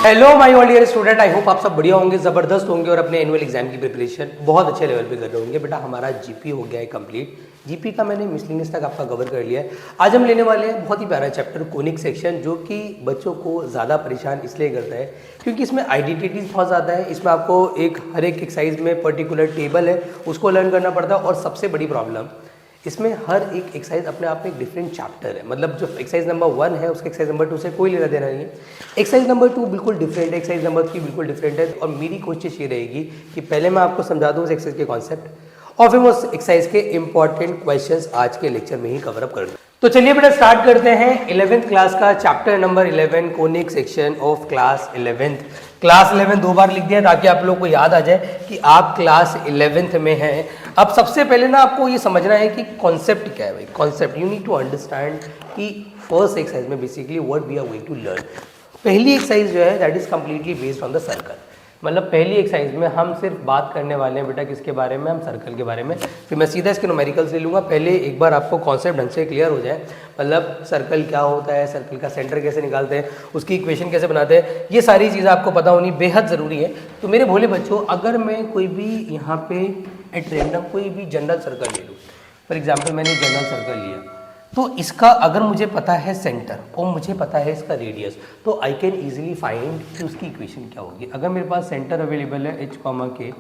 Hello my all dear student, I hope आप सब बढ़िया होंगे, ज़बरदस्त होंगे और अपने एनुअल एग्जाम की प्रिपरेशन बहुत अच्छे लेवल पे कर रहे होंगे। बेटा हमारा जीपी हो गया है कंप्लीट। जीपी का मैंने मिसलिनियस तक आपका कवर कर लिया है। आज हम लेने वाले हैं बहुत ही प्यारा चैप्टर कोनिक सेक्शन, जो कि बच्चों को ज़्यादा परेशान इसलिए करता है क्योंकि इसमें आइडेंटिटीज बहुत ज़्यादा है। इसमें आपको हर एक एक्सरसाइज में पर्टिकुलर टेबल है, उसको लर्न करना पड़ता है। और सबसे बड़ी प्रॉब्लम, इसमें हर एक एक्सरसाइज अपने आप में एक डिफरेंट चैप्टर है। मतलब जो एक्सरसाइज नंबर 1 है उसके एक्सरसाइज नंबर 2 से कोई लेना देना नहीं है। एक्सरसाइज नंबर 2 बिल्कुल डिफरेंट है, एक्सरसाइज नंबर 3 बिल्कुल डिफरेंट है। और मेरी कोशिश ये रहेगी कि पहले मैं आपको समझा दूँ उस एक्सरसाइज के कॉन्सेप्ट और फिर मैं उस एक्सरसाइज के इंपॉर्टेंट क्वेश्चंस आज के लेक्चर में ही कवर अप कर दूँ। तो चलिए बेटा स्टार्ट करते हैं 11th क्लास का chapter number 11 conic section of class 11th। Class 11 दो बार लिख दिया ताकि आप लोग को याद आ जाए कि आप क्लास 11th में हैं। अब सबसे पहले ना आपको ये समझना है कि कॉन्सेप्ट क्या है भाई। Concept you need to understand कि फर्स्ट एक्सरसाइज में basically what we are going to learn. पहली एक्सरसाइज जो है that is completely based on the circle. मतलब पहली एक्सरसाइज में हम सिर्फ बात करने वाले हैं बेटा किसके बारे में, हम सर्कल के बारे में। फिर मैं सीधा इसके न्यूमेरिकल्स ले लूँगा। पहले एक बार आपको कॉन्सेप्ट ढंग से क्लियर हो जाए, मतलब सर्कल क्या होता है, सर्कल का सेंटर कैसे निकालते हैं, उसकी इक्वेशन कैसे बनाते हैं, ये सारी चीज़ें आपको पता होनी बेहद ज़रूरी है। तो मेरे भोले बच्चों, अगर मैं कोई भी यहाँ पे एट रैंडम कोई भी जनरल सर्कल ले लूँ, फॉर एग्जाम्पल मैंने जनरल सर्कल लिया, तो इसका अगर मुझे पता है सेंटर और मुझे पता है इसका रेडियस, तो आई कैन ईजिली फाइंड कि उसकी इक्वेशन क्या होगी। अगर मेरे पास सेंटर अवेलेबल है h, k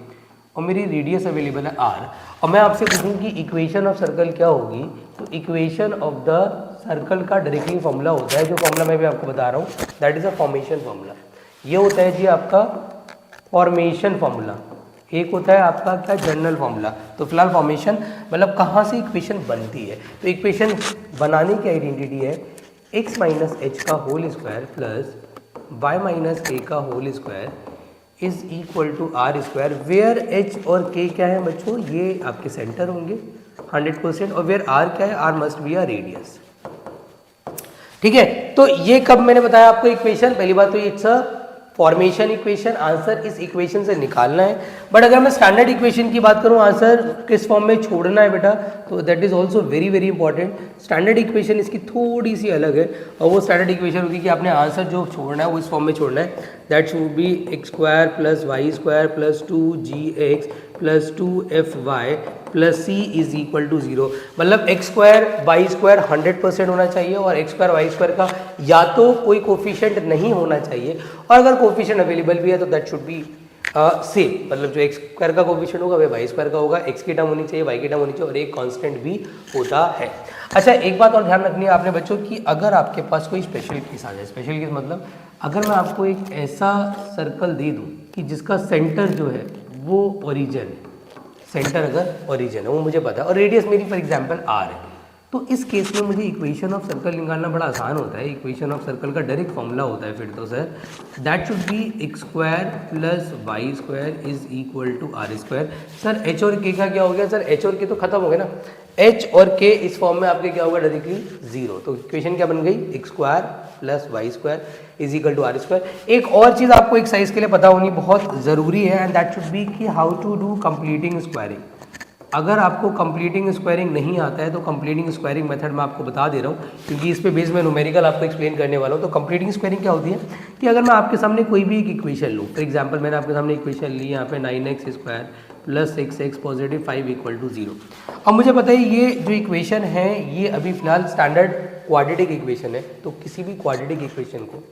और मेरी रेडियस अवेलेबल है r, और मैं आपसे पूछूं कि इक्वेशन ऑफ सर्कल क्या होगी, तो इक्वेशन ऑफ द सर्कल का डायरेक्टली फॉर्मूला होता है, जो फॉर्मूला मैं भी आपको बता रहा हूँ, that is a formation formula. ये होता है जी आपका फॉर्मेशन फॉर्मूला। एक होता है आपका क्या, जनरल फॉर्मूला। तो फिलहाल फॉर्मेशन मतलब कहाँ से इक्वेशन बनती है, तो इक्वेशन बनाने की आइडेंटिटी है x माइनस एच का whole square plus y minus के का whole square is equal to are square, where h और k क्या है बच्चों, ये आपके सेंटर होंगे 100%, और वेयर r क्या है, r must be a radius. ठीक है, तो ये कब मैंने बताया आपको इक्वेशन, पहली बात तो it's a formation equation, answer इस इक्वेशन से निकालना है। बट अगर मैं स्टैंडर्ड इक्वेशन की बात करूं, आंसर किस फॉर्म में छोड़ना है बेटा, तो that is also very very important. Standard equation इसकी थोड़ी सी अलग है, और वो स्टैंडर्ड इक्वेशन होगी कि आपने आंसर जो छोड़ना है वो इस फॉर्म में छोड़ना है, that should be x square plus y square plus 2gx plus 2fy plus c is equal to 0। मतलब एक्स स्क्वायर वाई स्क्वायर 100% होना चाहिए, और एक्स स्क्वायर वाई स्क्वायर का या तो कोई कोफिशिएंट नहीं होना चाहिए, और अगर कोफिशिएंट अवेलेबल भी है तो दैट शुड बी सेम। मतलब जो एक्स स्क्वायर का कोफिशिएंट होगा वह वाई स्क्वायर का होगा, एक्स की टर्म होनी चाहिए, वाई की टर्म होनी चाहिए, और एक कांस्टेंट भी होता है। अच्छा, एक बात और ध्यान रखनी है आपने बच्चों कि अगर आपके पास कोई स्पेशल केस आ जाए, स्पेशल केस मतलब अगर मैं आपको एक ऐसा सर्कल दे दूँ कि जिसका सेंटर जो है वो ओरिजिन है, सेंटर अगर ओरिजिन है वो मुझे पता है, और रेडियस मेरी फॉर एग्जांपल r है, तो इस केस में मुझे इक्वेशन ऑफ सर्कल निकालना बड़ा आसान होता है। इक्वेशन ऑफ सर्कल का डायरेक्ट फॉर्मूला होता है फिर तो sir, that should be x square plus y square is equal to are square. Sir h और k का क्या हो गया, सर h और k तो खत्म हो गया ना, h और k इस फॉर्म में आपके क्या होगा, डायरेक्टली 0। तो इक्वेशन क्या बन गई, x square plus y square is equal to are square. एक और चीज़ आपको एक्सरसाइज के लिए पता होनी बहुत ज़रूरी है, एंड दैट शुड बी कि how to do completing squaring. अगर आपको कंप्लीटिंग स्क्वायरिंग नहीं आता है तो कंप्लीटिंग स्क्वायरिंग मेथड मैं आपको बता दे रहा हूँ, क्योंकि इस पे बेस में न्यूमेरिकल आपको एक्सप्लेन करने वाला हूँ। तो कंप्लीटिंग स्क्वायरिंग क्या होती है कि अगर मैं आपके सामने कोई भी एक इक्वेशन लूँ, फॉर एग्जांपल मैंने आपके सामने इक्वेशन ली यहाँ पे 9x square plus 6x positive 5 equal to 0। अब मुझे पता है ये जो इक्वेशन है ये अभी फिलहाल स्टैंडर्ड क्वाड्रेटिक इक्वेशन है, तो किसी भी क्वाड्रेटिक इक्वेशन को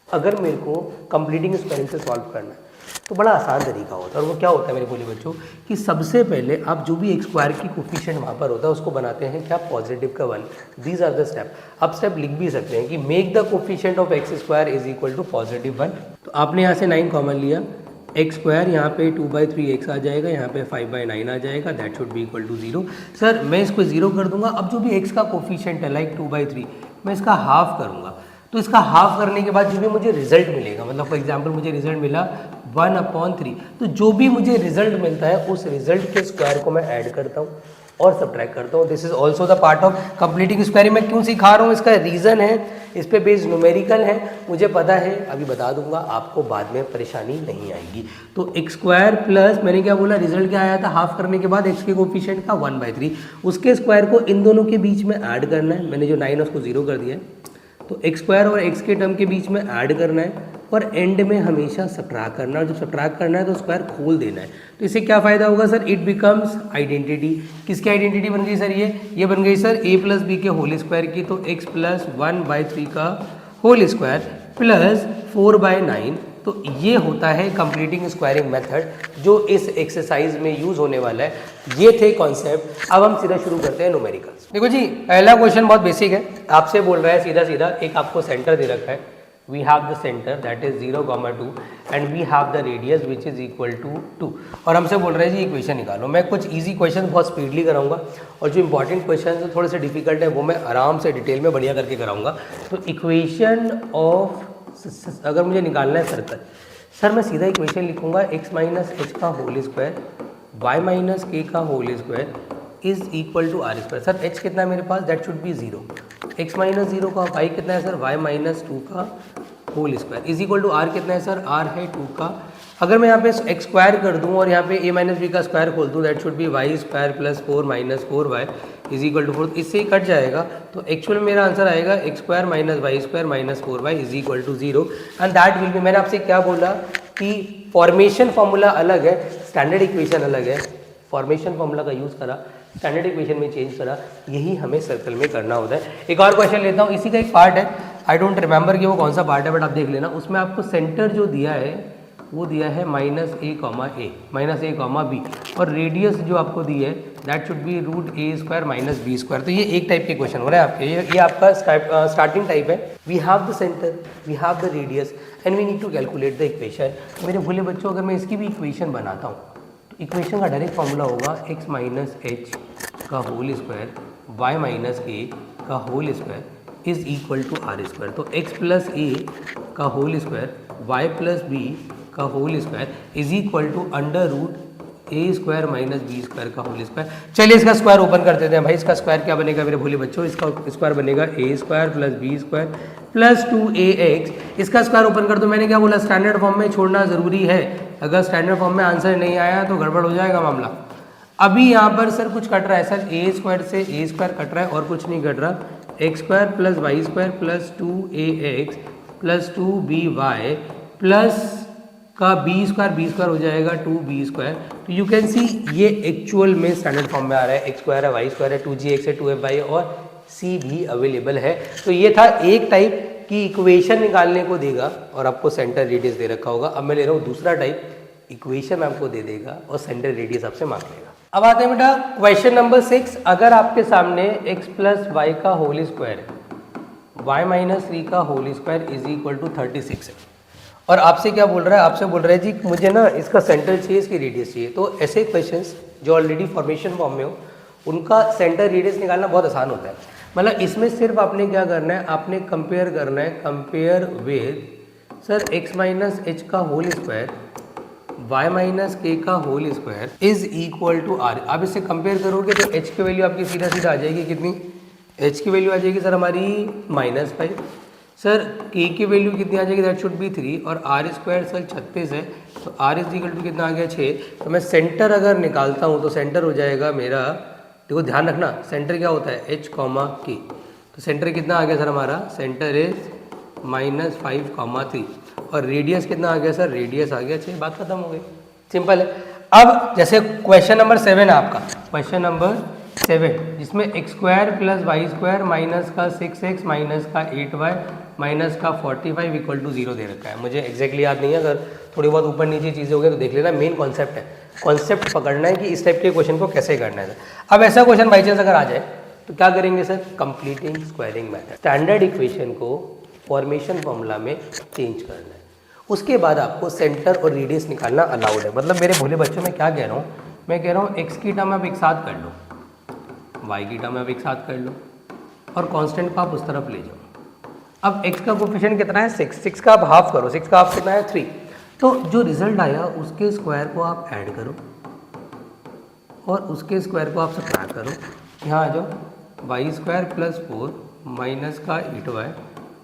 अगर मेरे को कंप्लीटिंग स्क्वायरिंग से सॉल्व करना है तो बड़ा आसान तरीका होता है। और वो क्या होता है मेरे बोले बच्चों कि सबसे पहले आप जो भी एक स्क्वायर की कोफिशिएंट वहाँ पर होता है उसको बनाते हैं क्या, पॉजिटिव का 1। These are the step. आप स्टेप लिख भी सकते हैं कि make the coefficient of x square is equal to positive 1। तो आपने यहाँ से 9 कॉमन लिया, एक्स स्क्वायर यहाँ पे 2/3x आ जाएगा, यहाँ पे 5/9 आ जाएगा, that should be equal to 0। Sir मैं इसको 0 कर दूंगा। अब जो भी x का कोफिशिएंट है लाइक 2/3, मैं इसका हाफ करूँगा, तो इसका हाफ करने के बाद जो भी मुझे रिजल्ट मिलेगा, मतलब फॉर एग्जांपल मुझे रिजल्ट मिला 1/3, तो जो भी मुझे रिजल्ट मिलता है उस रिजल्ट के स्क्वायर को मैं ऐड करता हूँ और सब्ट्रैक्ट करता हूँ। This is also the part of completing squaring. मैं क्यों सिखा रहा हूँ, इसका रीज़न है, इस पे बेस्ड न्यूमेरिकल है, मुझे पता है, अभी बता दूंगा, आपको बाद में परेशानी नहीं आएगी। तो एक्स स्क्वायर प्लस मैंने क्या बोला, रिजल्ट क्या आया था, हाफ करने के बाद एक्स के कोफिशिएंट का 1/3, उसके स्क्वायर को इन दोनों के बीच में ऐड करना है। मैंने जो 9 है उसको 0 कर दिया है, तो एक्स स्क्वायर और एक्स के टर्म के बीच में ऐड करना है, और एंड में हमेशा सब्ट्रैक्ट करना है, और जब सब्ट्रैक्ट करना है तो स्क्वायर खोल देना है। तो इससे क्या फ़ायदा होगा सर, इट बिकम्स आइडेंटिटी। किसकी आइडेंटिटी बन गई सर, ये बन गई सर a प्लस बी के होल स्क्वायर की, तो x प्लस 1/3 का होल स्क्वायर प्लस 4/9। तो ये होता है कंप्लीटिंग स्क्वायरिंग मेथड जो इस एक्सरसाइज में यूज होने वाला है। ये थे कॉन्सेप्ट। अब हम सीधा शुरू करते हैं न्यूमेरिकल्स। देखो जी, पहला क्वेश्चन बहुत बेसिक है, आपसे बोल रहा है सीधा सीधा, एक आपको सेंटर दे रखा है, we have the centre that is 0,2 and we have the radius which is equal to 2, और हमसे बोल रहे हैं जी इक्वेशन निकालो। मैं कुछ इजी क्वेश्चन बहुत स्पीडली कराऊंगा और जो इंपॉर्टेंट क्वेश्चन है थोड़े से डिफिकल्ट है वो मैं आराम से डिटेल में बढ़िया करके कराऊंगा। तो इक्वेशन ऑफ, अगर मुझे निकालना है सर्कल, सर मैं सीधा इक्वेशन लिखूंगा x माइनस एच का होल स्क्वायर y माइनस के का whole square is equal to are square. Sir h कितना है मेरे पास, that should be 0, x minus 0 का y कितना है सर, y माइनस 2 का whole square is equal to r कितना है सर, r है 2 का। अगर मैं यहाँ पे x स्क्वायर कर दूँ और यहाँ पे a माइनस बी का स्क्वायर खोल दूँ, that should be y square plus 4 minus 4y is equal to 4, इससे ही कट जाएगा। तो एक्चुअल मेरा आंसर आएगा x square minus y square minus 4y is equal to 0 and that will be, मैंने आपसे क्या बोला कि फॉर्मेशन फॉर्मूला अलग है, स्टैंडर्ड इक्वेशन अलग है। फॉर्मेशन फॉर्मूला का यूज़ करा, स्टैंडर्ड इक्वेशन में चेंज करा, यही हमें सर्कल में करना होता है। एक और क्वेश्चन लेता हूँ, इसी का एक पार्ट है, आई डोंट रिमेंबर कि वो कौन सा पार्ट है, बट आप देख लेना। उसमें आपको सेंटर जो दिया है वो दिया है minus a, minus a, b, और रेडियस जो आपको दी है that should be root a square minus b square. तो ये एक टाइप के क्वेश्चन हो रहे हैं आपके, ये आपका स्टार्टिंग टाइप है। We have the centre, we have the radius and we need to calculate the equation. मेरे भोले बच्चों, अगर मैं इसकी भी इक्वेशन बनाता हूँ तो इक्वेशन का डायरेक्ट फॉर्मूला होगा x माइनस एच का होल स्क्वायर y माइनस के का whole square is equal to are square. तो x प्लस ए का whole square y plus B का whole square is equal to under root A square minus B square का whole square. चलिए इसका square open कर देते हैं भाई। इसका स्क्वायर क्या बनेगा मेरे भोले बच्चों, इसका स्क्वायर बनेगा A square plus B square plus 2ax। इसका स्क्वायर ओपन कर दो। मैंने क्या बोला, स्टैंडर्ड फॉर्म में छोड़ना जरूरी है, अगर स्टैंडर्ड फॉर्म में आंसर नहीं आया तो गड़बड़ हो जाएगा मामला। अभी यहाँ पर सर कुछ कट रहा है सर, ए स्क्वायर से ए स्क्वायर कट रहा है और कुछ नहीं कट रहा। X square plus y square plus 2ax plus 2by plus का बी स्क्वायर हो जाएगा 2b स्क्वायर। तो यू कैन सी ये एक्चुअल में स्टैंडर्ड फॉर्म में आ रहा है, एक्स स्क्वायर है, वाई स्क्वायर है, 2gx है, 2fy और c भी अवेलेबल है। तो ये था एक टाइप की इक्वेशन निकालने को देगा और आपको सेंटर रेडियस दे रखा होगा। अब मैं ले रहा हूँ दूसरा टाइप, इक्वेशन आपको दे देगा और सेंटर रेडियस आपसे मांग लेगा। अब आते हैं बेटा क्वेश्चन नंबर 6। अगर आपके सामने x प्लस वाई का होल स्क्वायर है, y माइनस 3 का whole square is equal to 36 है, और आपसे क्या बोल रहा है, आपसे बोल रहा है जी मुझे ना इसका सेंटर चाहिए, इसकी रेडियस चाहिए। तो ऐसे क्वेश्चंस जो ऑलरेडी फॉर्मेशन फॉर्म में हो उनका सेंटर रेडियस निकालना बहुत आसान होता है। मतलब इसमें सिर्फ आपने क्या करना है, आपने कंपेयर करना है, compare with sir x minus H का होल स्क्वायर y माइनस के का whole square is equal to r. आप इससे कंपेयर करोगे तो h की वैल्यू आपकी सीधा सीधा आ जाएगी कितनी, h की वैल्यू आ जाएगी सर हमारी -5, सर k की वैल्यू कितनी आ जाएगी, दैट शुड बी 3, और आर स्क्वायर सर 36 है, तो r इज इक्वल टू कितना आ गया 6। तो मैं सेंटर अगर निकालता हूँ तो सेंटर हो जाएगा मेरा, देखो ध्यान रखना सेंटर क्या होता है h, k। तो सेंटर कितना आ गया सर हमारा, सेंटर इज -5, 3, और रेडियस कितना आ गया सर, रेडियस आ गया 6। बात खत्म हो गई, सिंपल है। अब जैसे क्वेश्चन नंबर 7 है आपका, क्वेश्चन नंबर 7 जिसमें x square plus y square minus का 6x माइनस का 8y माइनस का 45 इक्वल टू 0 दे रखा है। मुझे एग्जैक्टली याद नहीं है, अगर थोड़ी बहुत ऊपर नीचे चीज़ें हो गई तो देख लेना। मेन कॉन्सेप्ट है, कॉन्सेप्ट पकड़ना है कि इस टाइप के क्वेश्चन को कैसे करना है। अब ऐसा क्वेश्चन बाई चांस अगर आ जाए तो क्या करेंगे sir, completing squaring method, standard equation को फॉर्मेशन फॉर्मूला में चेंज करना है। उसके बाद आपको सेंटर और रेडियस निकालना अलाउड है। मतलब मेरे भोले बच्चों में क्या कह रहा हूँ, मैं कह रहा हूँ x की टर्म आप एक साथ कर लो, y की टर्म आप एक साथ कर लो, और कांस्टेंट को आप उस तरफ ले जाओ। अब x का कोफिशिएंट कितना है 6, 6 का आप हाफ करो, 6 का हाफ कितना है 3। तो जो रिजल्ट आया उसके स्क्वायर को आप ऐड करो और उसके स्क्वायर को आप सब्ट्रैक्ट करो। यहाँ आ जाओ, वाई स्क्वायर प्लस 4 माइनस का 8y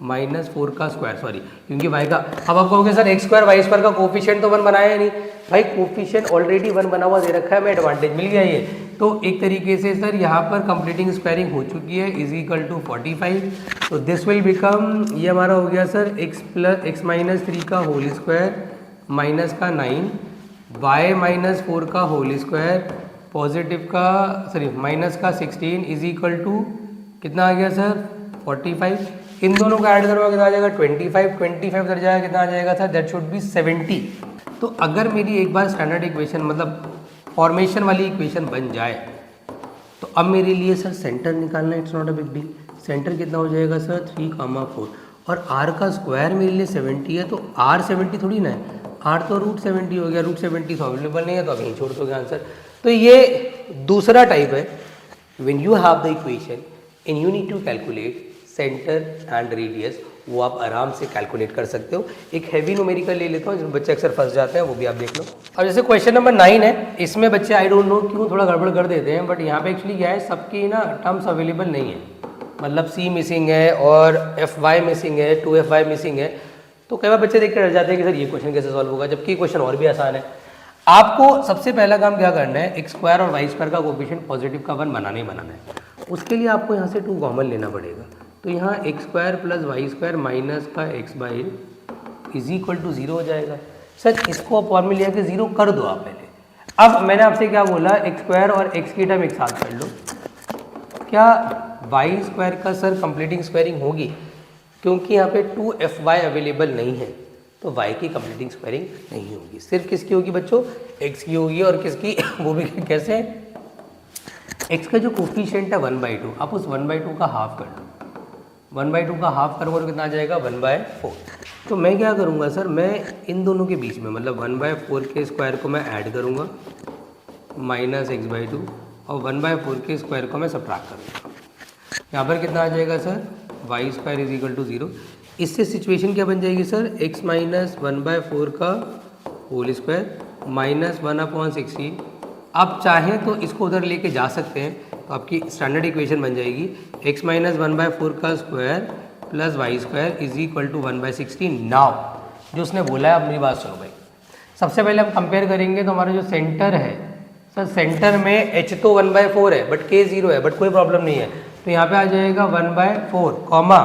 माइनस 4 का स्क्वायर, सॉरी क्योंकि y का। अब आप कहोगे sir x square Y square का कोफिशिएंट तो 1 बनाया है नहीं, भाई कोफिशिएंट ऑलरेडी 1 बना हुआ दे रखा है, मैं एडवांटेज मिल गया। ये तो एक तरीके से सर यहाँ पर कंप्लीटिंग स्क्वायरिंग हो चुकी है, इज इक्वल टू 45। तो दिस विल बिकम, ये हमारा हो गया सर x माइनस 3 का होल स्क्वायर माइनस का 9, y माइनस 4 का होल स्क्वायर पॉजिटिव का सॉरी माइनस का 16 इज इक्वल टू कितना आ गया सर 45। इन दोनों को ऐड करोगे कितना आ जाएगा 25 उधर जाएगा कितना आ जाएगा सर, दैट शुड बी 70। तो अगर मेरी एक बार स्टैंडर्ड इक्वेशन मतलब फॉर्मेशन वाली इक्वेशन बन जाए तो अब मेरे लिए सर सेंटर निकालना it's not a big deal. Centre कितना हो जाएगा सर 3, 4 और r का स्क्वायर मेरे लिए 70 है, तो r 70 थोड़ी ना है, r तो √70 हो गया, √70 तो अवेलेबल नहीं है, तो अब यहीं छोड़ दोगे आंसर। तो ये दूसरा टाइप है, when you have the equation and you need to calculate centre and radius, वो आप आराम से कैलकुलेट कर सकते हो। एक हैवी न्यूमेरिकल ले लेता हूँ जिसमें बच्चे अक्सर फंस जाते हैं, वो भी आप देख लो। अब जैसे क्वेश्चन नंबर 9 है, इसमें बच्चे आई डोंट नो क्यों थोड़ा गड़बड़ कर देते हैं, बट यहाँ पे एक्चुअली क्या है सबकी ना टर्म्स अवेलेबल नहीं है, मतलब c मिसिंग है और fy मिसिंग है, 2fy मिसिंग है। तो कई बार बच्चे देख कर डर जाते हैं कि सर ये क्वेश्चन कैसे सॉल्व होगा, जबकि क्वेश्चन और भी आसान है। आपको सबसे पहला काम क्या करना है, x स्क्वायर और y स्क्वायर का कोएफिशिएंट पॉजिटिव का 1 बनाना ही बनाना है। उसके लिए आपको यहाँ से 2 कॉमन लेना पड़ेगा, तो यहाँ x square plus y square minus का x/8 इज इक्वल टू 0 हो जाएगा। सर इसको आप फॉर्मूले लिया कि 0 कर दो आप पहले। अब मैंने आपसे क्या बोला, एक्स स्क्वायर और x की टर्म एक साथ कर लो। क्या वाई स्क्वायर का सर कंप्लीटिंग स्क्वायरिंग होगी, क्योंकि यहाँ पे 2fy अवेलेबल नहीं है, तो y की कंप्लीटिंग स्क्वायरिंग नहीं होगी। सिर्फ किसकी होगी बच्चों, x की होगी। और किसकी वो भी कैसे, x का जो कोफिशिएंट है 1/2, आप उस 1/2 का हाफ कर लो। 1/2 का हाफ करोगे तो कितना आ जाएगा 1/4। तो मैं क्या करूँगा सर, मैं इन दोनों के बीच में मतलब 1/4 के स्क्वायर को मैं ऐड करूँगा माइनस x/2 और 1/4 के स्क्वायर को मैं सब्ट्रैक्ट करूँगा। यहाँ पर कितना आ जाएगा sir, Y square is equal to 0। इससे सिचुएशन क्या बन जाएगी सर, x माइनस 1/4 का होल स्क्वायर माइनस 1/16। आप चाहें तो इसको उधर लेके जा सकते हैं, तो आपकी स्टैंडर्ड इक्वेशन बन जाएगी x माइनस 1/4 का square plus y square is equal to 1/16। Now जो उसने बोला है, अब मेरी बात सुनो भाई। सबसे पहले हम कंपेयर करेंगे तो हमारा जो सेंटर है सर, सेंटर में h तो 1/4 है बट k 0 है, बट कोई प्रॉब्लम नहीं है, तो यहाँ पे आ जाएगा 1/4 कॉमा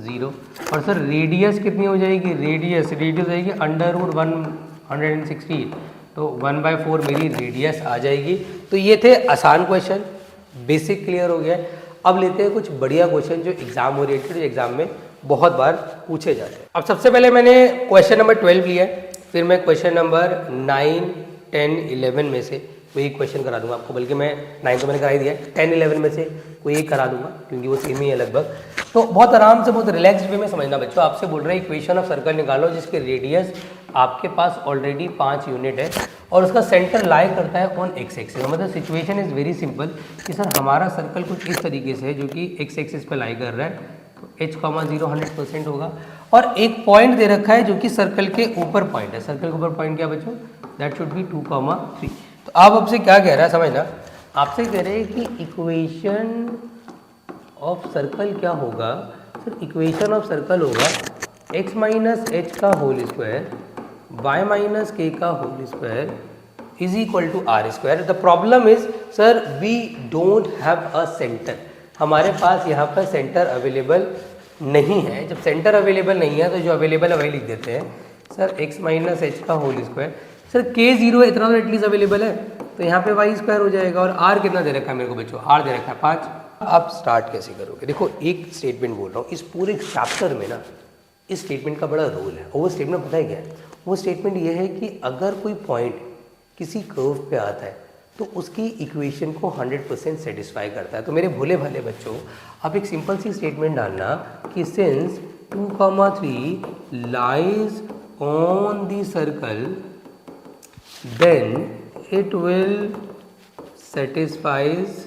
0। और सर रेडियस कितनी हो जाएगी, रेडियस हो जाएगी √116, तो 1/4 मेरी रेडियस आ जाएगी। तो ये थे आसान क्वेश्चन, बेसिक क्लियर हो गया। अब लेते हैं कुछ बढ़िया क्वेश्चन जो एग्जाम ओरिएंटेड, एग्जाम में बहुत बार पूछे जाते हैं। अब सबसे पहले मैंने क्वेश्चन नंबर 12 लिया है, फिर मैं क्वेश्चन नंबर 9, 10, 11 में से कोई एक क्वेश्चन करा दूंगा आपको, बल्कि मैं 9 तो मैंने करा ही दिया है, 10, 11 में से कोई एक करा दूंगा क्योंकि वो सेम ही है लगभग। तो बहुत आराम से, बहुत रिलैक्स्ड वे में समझना बच्चों। आपसे बोल रहे हैं इक्वेशन ऑफ सर्कल निकालो जिसके रेडियस आपके पास ऑलरेडी 5 यूनिट है और उसका सेंटर लाई करता है ऑन एक्स एक्सिस। मतलब सिचुएशन इज़ वेरी सिंपल कि सर हमारा सर्कल कुछ इस तरीके से है जो कि एक्स एक्सिस पे लाई कर रहा है, तो h, 0 100% होगा। और एक पॉइंट दे रखा है जो कि सर्कल के ऊपर पॉइंट है। सर्कल के ऊपर पॉइंट क्या बच्चों, दैट शुड बी 2, 3। तो आप आपसे क्या कह रहा है समझना, आपसे कह रहे हैं कि इक्वेशन ऑफ सर्कल क्या होगा। सर इक्वेशन ऑफ सर्कल होगा x माइनस एच का होल स्क्वायर y माइनस के का whole square is equal to are square. The problem is sir we don't have a centre, हमारे पास यहाँ पर सेंटर अवेलेबल नहीं है। जब सेंटर अवेलेबल नहीं है तो जो अवेलेबल है वही लिख देते हैं सर, x माइनस एच का होल स्क्वायर। सर k 0 है, इतना तो एटलीस्ट अवेलेबल है, तो यहाँ पे वाई स्क्वायर हो जाएगा। और r कितना दे रखा है मेरे को बच्चों, r दे रखा है 5। आप स्टार्ट कैसे करोगे, देखो एक स्टेटमेंट बोल रहा हूँ, इस पूरे चैप्टर में ना इस स्टेटमेंट का बड़ा रोल है। और वो स्टेटमेंट पता है क्या है, वो स्टेटमेंट ये है कि अगर कोई पॉइंट किसी कर्व पे आता है तो उसकी इक्वेशन को 100% सेटिस्फाई करता है। तो मेरे भोले भाले बच्चों, आप एक सिंपल सी स्टेटमेंट डालना कि since 2, 3 lies on the circle then it will satisfies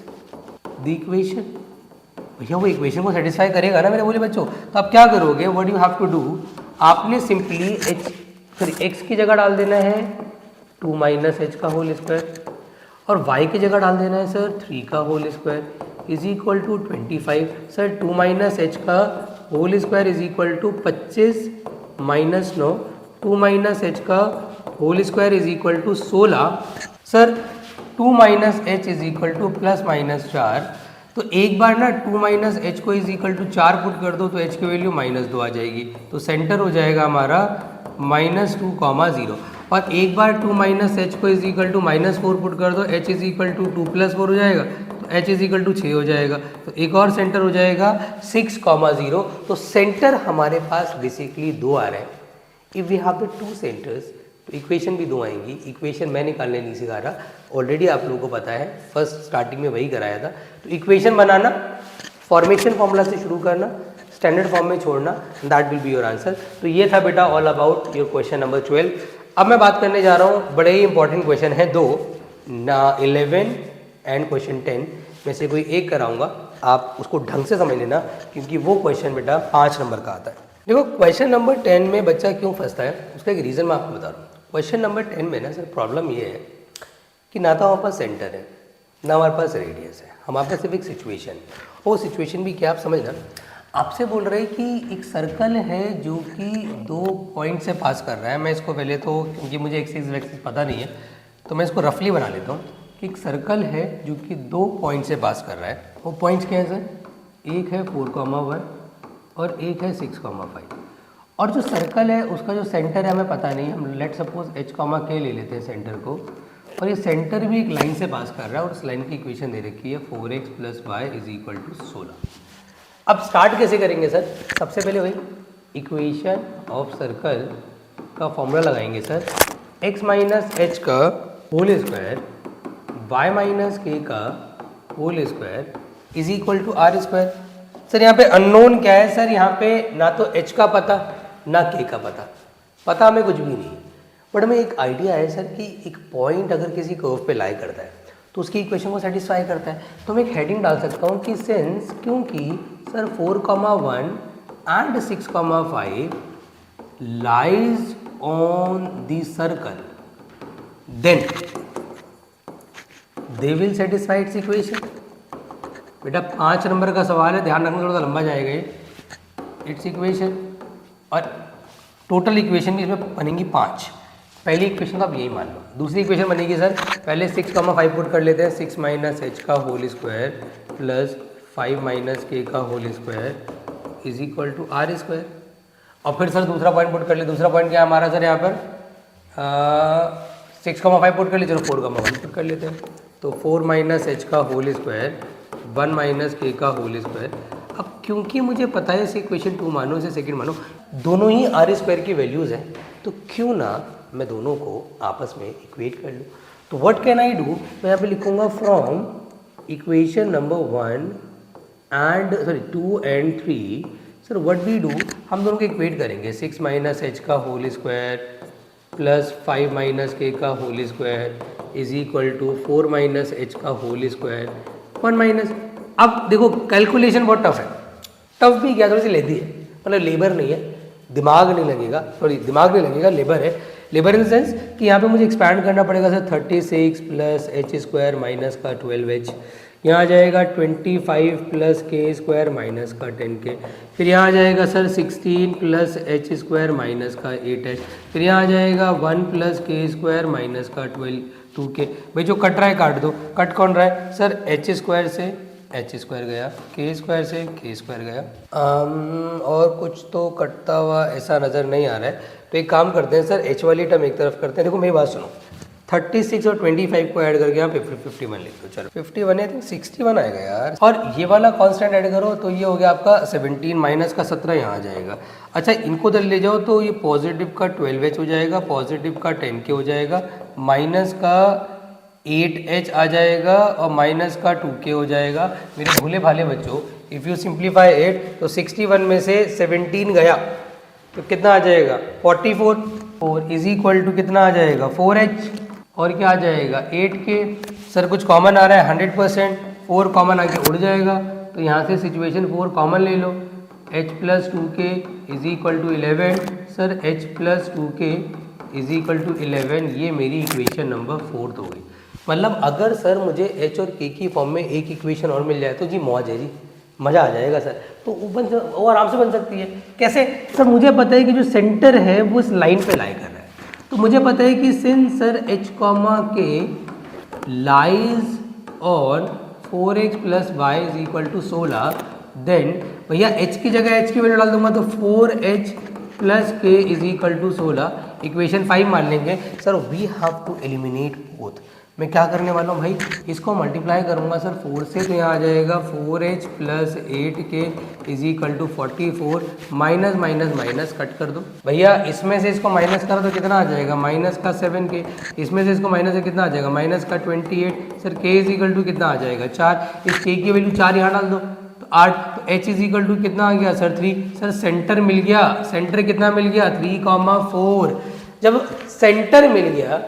the equation. भैया वो इक्वेशन को सेटिस्फाई करेगा ना मेरे बोले बच्चों। तो आप क्या करोगे, what you have to do, आपने सिंपली x की जगह डाल देना है 2 माइनस एच का होल स्क्वायर और y की जगह डाल देना है सर 3 का whole square is equal to 25। Sir 2 minus H का whole square is equal to 25 minus 9, 2 minus H का whole square is equal to 16। Sir 2 minus H is equal to plus minus 4, तो एक बार ना 2 माइनस एच को is equal to 4 put कर दो तो एच की वैल्यू -2 आ जाएगी, तो सेंटर हो जाएगा हमारा -2, और एक बार 2 माइनस एच को इज इक्वल टू -4 पुट कर दो, एच इज इक्वल टू 2 + 4 हो जाएगा, तो एच इज इक्वल टू 6 हो जाएगा, तो एक और सेंटर हो जाएगा 6, 0। तो सेंटर हमारे पास बेसिकली 2 आ रहे हैं। If we have the 2 centres तो इक्वेशन भी 2 आएंगी। इक्वेशन मैं निकालने नहीं सिखा रहा, ऑलरेडी आप लोगों को पता है, फर्स्ट स्टार्टिंग में वही कराया था। तो इक्वेशन बनाना, फॉर्मेशन फॉर्मूला से शुरू करना, स्टैंडर्ड फॉर्म में छोड़ना, that will be your answer. तो ये था बेटा all about your question number 12। अब मैं बात करने जा रहा हूँ, बड़े ही इंपॉर्टेंट क्वेश्चन है 2 ना, 11 एंड क्वेश्चन 10 में से कोई एक कराऊंगा, आप उसको ढंग से समझ लेना, क्योंकि वो क्वेश्चन बेटा 5 नंबर का आता है। देखो क्वेश्चन नंबर 10 में बच्चा क्यों फंसता है, उसका एक रीज़न मैं आपको बता रहा हूँ। क्वेश्चन नंबर 10 में ना सर प्रॉब्लम ये है कि ना तो हमारे पास सेंटर है, ना हमारे पास रेडियस है, हमारे पास सिर्फ एक सिचुएशन है। वो सिचुएशन भी क्या आप समझना, आपसे बोल रहे हैं कि एक सर्कल है जो कि 2 पॉइंट से पास कर रहा है। मैं इसको पहले तो, क्योंकि मुझे एक्सिस वैक्सिस पता नहीं है, तो मैं इसको रफली बना लेता हूँ कि एक सर्कल है जो कि 2 पॉइंट से पास कर रहा है। वो पॉइंट्स क्या है सर, एक है 4,1 और एक है 6,5। और जो सर्कल है उसका जो सेंटर है हमें पता नहीं, हम लेट सपोज h, ले लेते हैं सेंटर को, और ये सेंटर भी एक लाइन से पास कर रहा है, और उस लाइन की इक्वेशन दे रखी है 4x + y = 16। अब स्टार्ट कैसे करेंगे सर, सबसे पहले वही इक्वेशन ऑफ सर्कल का फॉर्मूला लगाएंगे सर, x - h का होल स्क्वायर y - k का होल स्क्वायर = r²। सर यहाँ पे अननोन क्या है सर, यहाँ पे ना तो h का पता ना k का पता हमें कुछ भी नहीं, बट हमें एक आइडिया है सर कि एक पॉइंट अगर किसी कर्व पे लाई करता है तो उसकी इक्वेशन को सेटिस्फाई करता है। तो मैं एक हेडिंग डाल सकता हूँ कि सिंस, क्योंकि sir 4,1 and 6,5 lies on the circle, then they will satisfy its equation. बेटा 5 नंबर का सवाल है, ध्यान रखना, थोड़ा लंबा जाएगा ये। इट्स इक्वेशन, और टोटल इक्वेशन भी इसमें बनेंगी 5। पहली इक्वेशन तो आप यही मान लो। दूसरी इक्वेशन बनेगी सर, पहले 6,5 पुट कर लेते हैं, 6 - h का होल स्क्वायर प्लस 5 - k का होल स्क्वायर = r²। और फिर सर दूसरा पॉइंट पुट कर ले। दूसरा पॉइंट क्या है हमारा सर, यहाँ पर 6,5 पुट कर ले, चलो 4,1 पुट कर लेते हैं, तो 4 - h का होल स्क्वायर 1 - k का होल स्क्वायर। अब क्योंकि मुझे पता है इसे इक्वेशन 2 मानो, इसे सेकंड मानो, दोनों ही r² की वैल्यूज़ हैं, तो क्यों ना मैं दोनों को आपस में इक्वेट कर लूँ। तो व्हाट कैन आई डू, मैं यहाँ पे लिखूँगा from equation number 2 and 3, sir what we do, हम दोनों को इक्वेट करेंगे। 6 - h का होल स्क्वायर प्लस 5 - k का होल स्क्वायर = 4 - h का होल स्क्वायर 1 - अब देखो कैलकुलेशन बहुत टफ है, टफ भी क्या, थोड़ी सी लेदी है, मतलब लेबर नहीं है, दिमाग नहीं लगेगा, दिमाग नहीं लगेगा, लेबर है। लेबर इन द सेंस कि यहाँ पे मुझे एक्सपैंड करना पड़ेगा सर, 36 + h² माइनस का 12h, यहाँ आ जाएगा 25 + k² माइनस का 10k, फिर यहाँ आ जाएगा सर 16 + h² माइनस का 8h, फिर यहाँ आ जाएगा 1 + k² माइनस का 2k। भाई जो कट रहा है काट दो, कट कौन रहा है सर, h² से h² गया, k² से k² गया, और कुछ तो कटता हुआ ऐसा नज़र नहीं आ रहा है। तो एक काम करते हैं सर, h वाली टर्म एक तरफ करते हैं। देखो मेरी बात सुनो, 36 और 25 को ऐड करके यहाँ पे 51 लिख दो, चलो 51 है, 61 आएगा यार, और ये वाला कांस्टेंट ऐड करो तो ये हो गया आपका 17 माइनस का 17 यहाँ आ जाएगा। अच्छा इनको इधर ले जाओ तो ये पॉजिटिव का 12h हो जाएगा, पॉजिटिव का 10k हो जाएगा, माइनस का 8h आ जाएगा, और माइनस का 2k हो जाएगा। मेरे भूले भाले बच्चों, इफ़ यू सिंप्लीफाई 8 तो 61 में से 17 गया तो कितना आ जाएगा 44, और इज इक्वल टू कितना आ जाएगा 4h, और क्या आ जाएगा 8k। सर कुछ कॉमन आ रहा है 100%, 4 कॉमन आके उड़ जाएगा, तो यहाँ से सिचुएशन 4 कॉमन ले लो, h + 2k = 11। Sir h + 2k = 11, ये मेरी इक्वेशन नंबर 4 हो गई। मतलब अगर सर मुझे h और k की फॉर्म में एक इक्वेशन और मिल जाए तो जी मौज है जी, मज़ा आ जाएगा सर। तो वो आराम से बन सकती है। कैसे सर, मुझे पता है कि जो सेंटर है वो इस लाइन पे लाई कर रहा है, तो मुझे पता है कि since sir h, k lies on 4x plus Y is equal to 16, then भैया h की जगह h की वैल्यू डाल दूंगा तो 4h plus k is equal to 16, equation 5 मान लेंगे। Sir we have to eliminate both. मैं क्या करने वाला हूँ भाई, इसको मल्टीप्लाई करूँगा सर 4 से, तो यहाँ आ जाएगा 4h plus 8k is equal to 44, minus minus minus cut कर दो भैया, इसमें से इसको माइनस करो तो कितना आ जाएगा, माइनस का 7k, इसमें से इसको माइनस से कितना आ जाएगा, माइनस का 28, sir k is equal to कितना आ जाएगा 4, इस k की वैल्यू 4 यहाँ डाल दो तो 8, तो h इज इक्वल टू कितना आ गया सर 3, सर सेंटर मिल गया, सेंटर कितना मिल गया 3,4, जब सेंटर मिल गया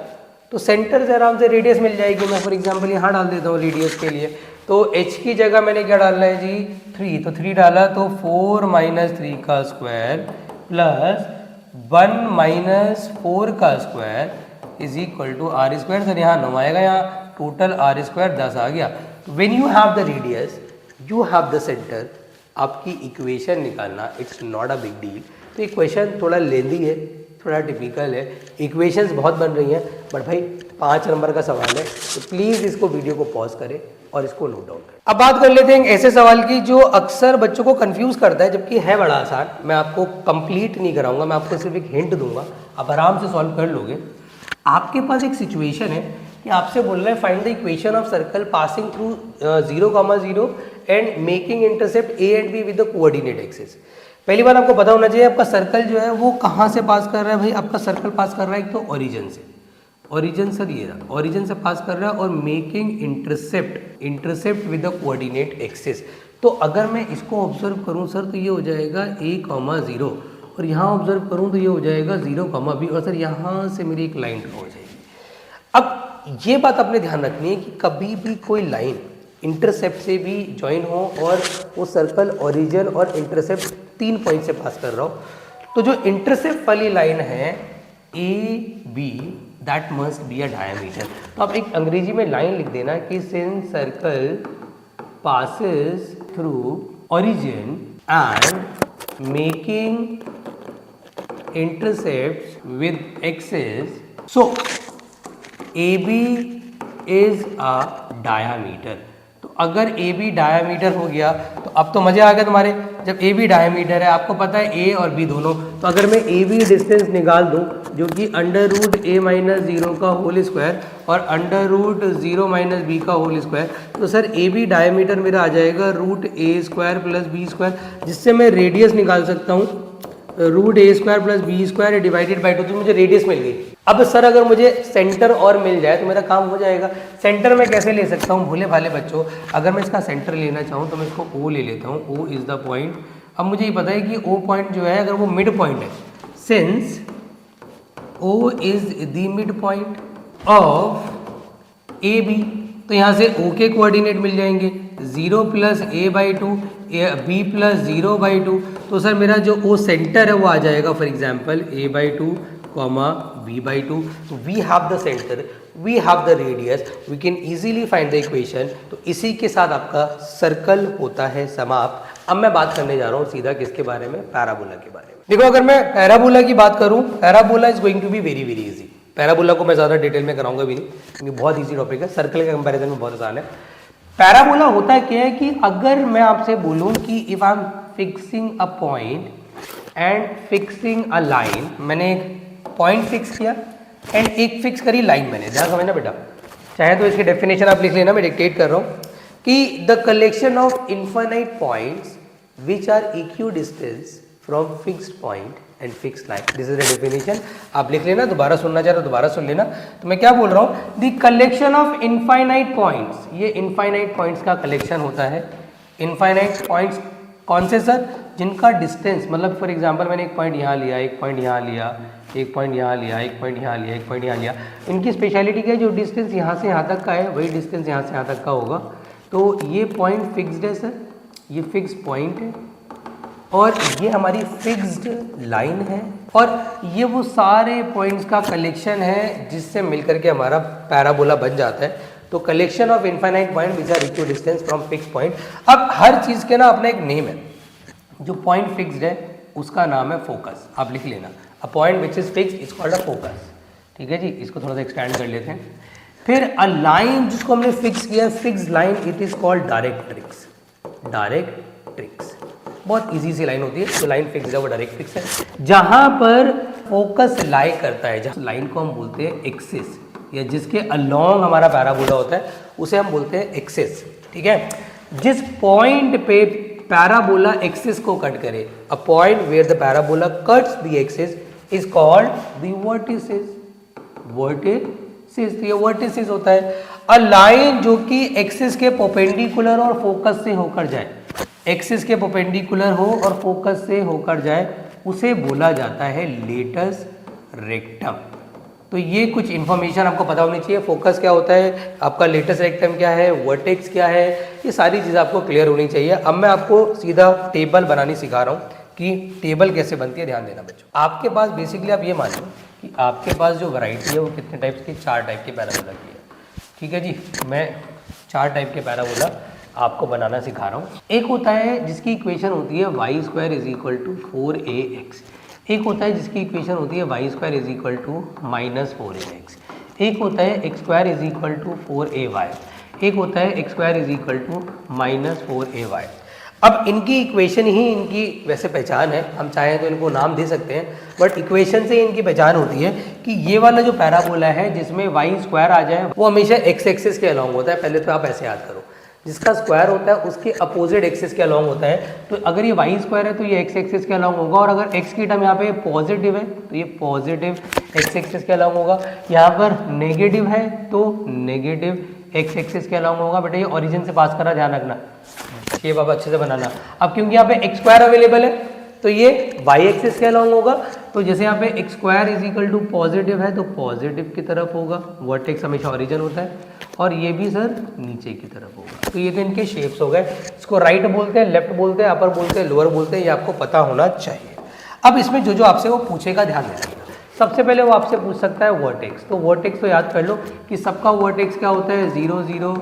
तो सेंटर से आराम से रेडियस मिल जाएगी। मैं फॉर एग्जांपल यहाँ डाल देता हूँ रेडियस के लिए, तो h की जगह मैंने क्या डालना है जी 3, तो 3 डाला तो 4 माइनस 3 का स्क्वायर प्लस 1 माइनस 4 का square is equal to are square. Sir यहाँ 9 आएगा, यहाँ टोटल आर स्क्वायर 10 आ गया। When you have the radius you have the centre, आपकी इक्वेशन निकालना it's not a big deal. तो इक्वेशन थोड़ा लेंदी है, थोड़ा टिपिकल है, इक्वेशंस बहुत बन रही हैं, बट भाई 5 नंबर का सवाल है, तो प्लीज़ इसको वीडियो को पॉज करें और इसको नोट डाउन करें। अब बात कर लेते हैं ऐसे सवाल की जो अक्सर बच्चों को कंफ्यूज करता है, जबकि है बड़ा आसान। मैं आपको कंप्लीट नहीं कराऊंगा, मैं आपको सिर्फ एक हिंट दूंगा, आप आराम से सॉल्व कर लोगे। आपके पास एक सिचुएशन है कि आपसे बोल रहे हैं find the equation of circle passing through 0,0 and making intercept A and be with the coordinate axis. पहली बार आपको पता होना चाहिए आपका सर्कल जो है वो कहाँ से पास कर रहा है। भाई आपका सर्कल पास कर रहा है एक तो ओरिजिन से, ओरिजिन सर ये रहा, ओरिजिन से पास कर रहा है, और making intercept with the coordinate axis. तो अगर मैं इसको ऑब्जर्व करूं सर तो ये हो जाएगा a,0, और यहाँ ऑब्जर्व करूं तो ये हो जाएगा 0,b, और सर यहाँ से मेरी एक लाइन ड्रॉ हो जाएगी। अब ये बात आपने ध्यान रखनी है कि कभी भी कोई लाइन इंटरसेप्ट से भी ज्वाइन हो और वो सर्कल ओरिजिन और इंटरसेप्ट 3 पॉइंट से पास कर रहा हो, तो जो इंटरसेप्ट वाली लाइन है AB that must be a diameter. तो आप एक अंग्रेजी में लाइन लिख देना कि since circle passes through origin and making intercept with axis, so AB is a diameter. तो अगर AB डायमीटर हो गया तो अब तो मजे आ गए तुम्हारे। जब AB डायमीटर है, आपको पता है A और B दोनों, तो अगर मैं AB डिस्टेंस निकाल दूं जो कि √a माइनस 0 का होल स्क्वायर और √0 माइनस b का होल स्क्वायर, तो सर AB डायमीटर मेरा आ जाएगा √a² प्लस b², जिससे मैं रेडियस निकाल सकता हूँ √a² plus b² divided by 2, तो मुझे रेडियस मिल गई। अब सर अगर मुझे सेंटर और मिल जाए तो मेरा काम हो जाएगा। सेंटर में कैसे ले सकता हूँ भोले भाले बच्चों, अगर मैं इसका सेंटर लेना चाहूँ तो मैं इसको O ले लेता हूँ, O इज़ द पॉइंट। अब मुझे ये पता है कि O पॉइंट जो है अगर वो मिड पॉइंट है, since O is the mid point of AB, तो यहाँ से O के कोऑर्डिनेट मिल जाएंगे 0 प्लस a/2 b प्लस 0/2, तो सर मेरा जो O सेंटर है वो आ जाएगा फॉर एग्जाम्पल a/2 b/2। तो we have the centre, we have the radius, we can easily find the equation. तो इसी के साथ आपका सर्कल होता है समाप्त। अब मैं बात करने जा रहा हूँ सीधा किसके बारे में, पैराबोला के बारे में। देखो अगर मैं पैराबोला की बात करूँ, parabola is going to be very very easy. Parabola को मैं ज़्यादा डिटेल में कराऊंगा भी नहीं क्योंकि बहुत ईजी टॉपिक है, सर्कल के कंपैरिजन में बहुत आसान है। पैराबोला होता है क्या है कि अगर मैं आपसे बोलूँ कि if I am fixing a point and fixing a line, मैंने एक पॉइंट फिक्स किया एंड एक फिक्स करी लाइन, मैंने ध्यान समझना बेटा, चाहे तो इसकी डेफिनेशन आप लिख लेना, मैं डिक्टेट कर रहा हूँ कि the collection of infinite points which are equidistant from fixed point and fixed line, this is the definition. आप लिख लेना, दोबारा सुनना चाहे तो दोबारा सुन लेना। तो मैं क्या बोल रहा हूँ, the collection of infinite points, ये इनफाइनाइट पॉइंट्स का कलेक्शन होता है। इनफाइनाइट पॉइंट्स कौन से सर, जिनका डिस्टेंस, मतलब फॉर एग्जाम्पल मैंने एक पॉइंट यहाँ लिया, एक पॉइंट यहाँ लिया, एक पॉइंट यहाँ लिया, एक पॉइंट यहाँ लिया, एक पॉइंट यहाँ लिया, इनकी स्पेशलिटी क्या है, जो डिस्टेंस यहाँ से यहाँ तक का है वही डिस्टेंस यहाँ से यहाँ तक का होगा। तो ये पॉइंट फिक्स्ड है सर, ये फिक्स पॉइंट है और ये हमारी फिक्स्ड लाइन है, और ये वो सारे पॉइंट्स का कलेक्शन है जिससे मिलकर के हमारा पैराबोला बन जाता है। तो collection of infinite point which are equal distance from fix point. अब हर चीज़ के ना अपना एक नेम है, जो पॉइंट फिक्स्ड है उसका नाम है फोकस, आप लिख लेना। A point which is fix is called a focus, ठीक है जी। इसको थोड़ा सा एक्सटेंड कर लेते हैं। फिर अ लाइन जिसको हमने फिक्स किया, fix line, it is called directrix. Directrix बहुत इजी सी लाइन होती है, जो लाइन फिक्स है वो डायरेक्ट्रिक्स है। जहां पर फोकस लाई करता है, जहां लाइन को हम बोलते हैं एक्सिस, या जिसके अलोंग हमारा पैराबोला होता है उसे हम बोलते हैं एक्सिस। ठीक है, जिस पॉइंट पे पैराबोला एक्सिस को कट करे, a point where the parabola cuts the axis is called the vertices. Vertices, ये वर्टिसेस होता है। अ लाइन जो कि एक्सिस के परपेंडिकुलर और फोकस से होकर जाए, एक्सिस के परपेंडिकुलर हो और फोकस से होकर जाए, उसे बोला जाता है लेटस रेक्टम। तो ये कुछ इन्फॉर्मेशन आपको पता होनी चाहिए। फोकस क्या होता है, आपका लेटस रेक्टम क्या है, वर्टेक्स क्या है, ये सारी चीज़ें आपको क्लियर होनी चाहिए। अब मैं आपको सीधा टेबल बनानी सिखा रहा हूँ कि टेबल कैसे बनती है। ध्यान देना बच्चों, आपके पास बेसिकली आप ये मान लो कि आपके पास जो वैरायटी है वो कितने टाइप्स की, 4 टाइप के पैराबोला की है। ठीक है जी, मैं 4 टाइप के पैराबोला आपको बनाना सिखा रहा हूँ। एक होता है जिसकी इक्वेशन होती है y² = 4ax। एक होता है जिसकी इक्वेशन होती है y² = -4ax। एक होता है x² = 4ay। एक होता है x² = -4ay। अब इनकी इक्वेशन ही इनकी वैसे पहचान है, हम चाहें तो इनको नाम दे सकते हैं, बट इक्वेशन से इनकी पहचान होती है कि ये वाला जो पैराबोला है जिसमें y² आ जाए वो हमेशा x एक्सिस के अलॉन्ग होता है। पहले तो आप ऐसे याद करो, जिसका स्क्वायर होता है उसके अपोजिट एक्सिस के अलॉन्ग होता है। तो अगर ये y² है तो ये x एक्सिस के अलॉन्ग होगा, और अगर x की टर्म यहाँ पे पॉजिटिव है तो ये पॉजिटिव x एक्सिस के अलॉन्ग होगा। यहाँ पर नेगेटिव है तो नेगेटिव x एक्सिस के अलॉन्ग होगा। बेटा ये ओरिजिन से पास करा, ध्यान रखना, ये बाबा अच्छे से बनाना। अब क्योंकि यहाँ पे x² अवेलेबल है तो ये y एक्सिस के अलॉन्ग होगा। तो जैसे यहाँ पे x² = पॉजिटिव है तो पॉजिटिव की तरफ होगा, वर्टेक्स हमेशा ओरिजिन होता है, और ये भी सर नीचे की तरफ होगा। तो ये तो इनके शेप्स हो गए। इसको राइट बोलते हैं, लेफ्ट बोलते हैं, अपर बोलते हैं, लोअर बोलते हैं, ये आपको पता होना चाहिए। अब इसमें जो जो आपसे वो पूछेगा ध्यान देना। सबसे पहले वो आपसे पूछ सकता है वर्टेक्स। तो वर्टेक्स तो याद कर लो कि सबका वर्टेक्स क्या होता है, 0 0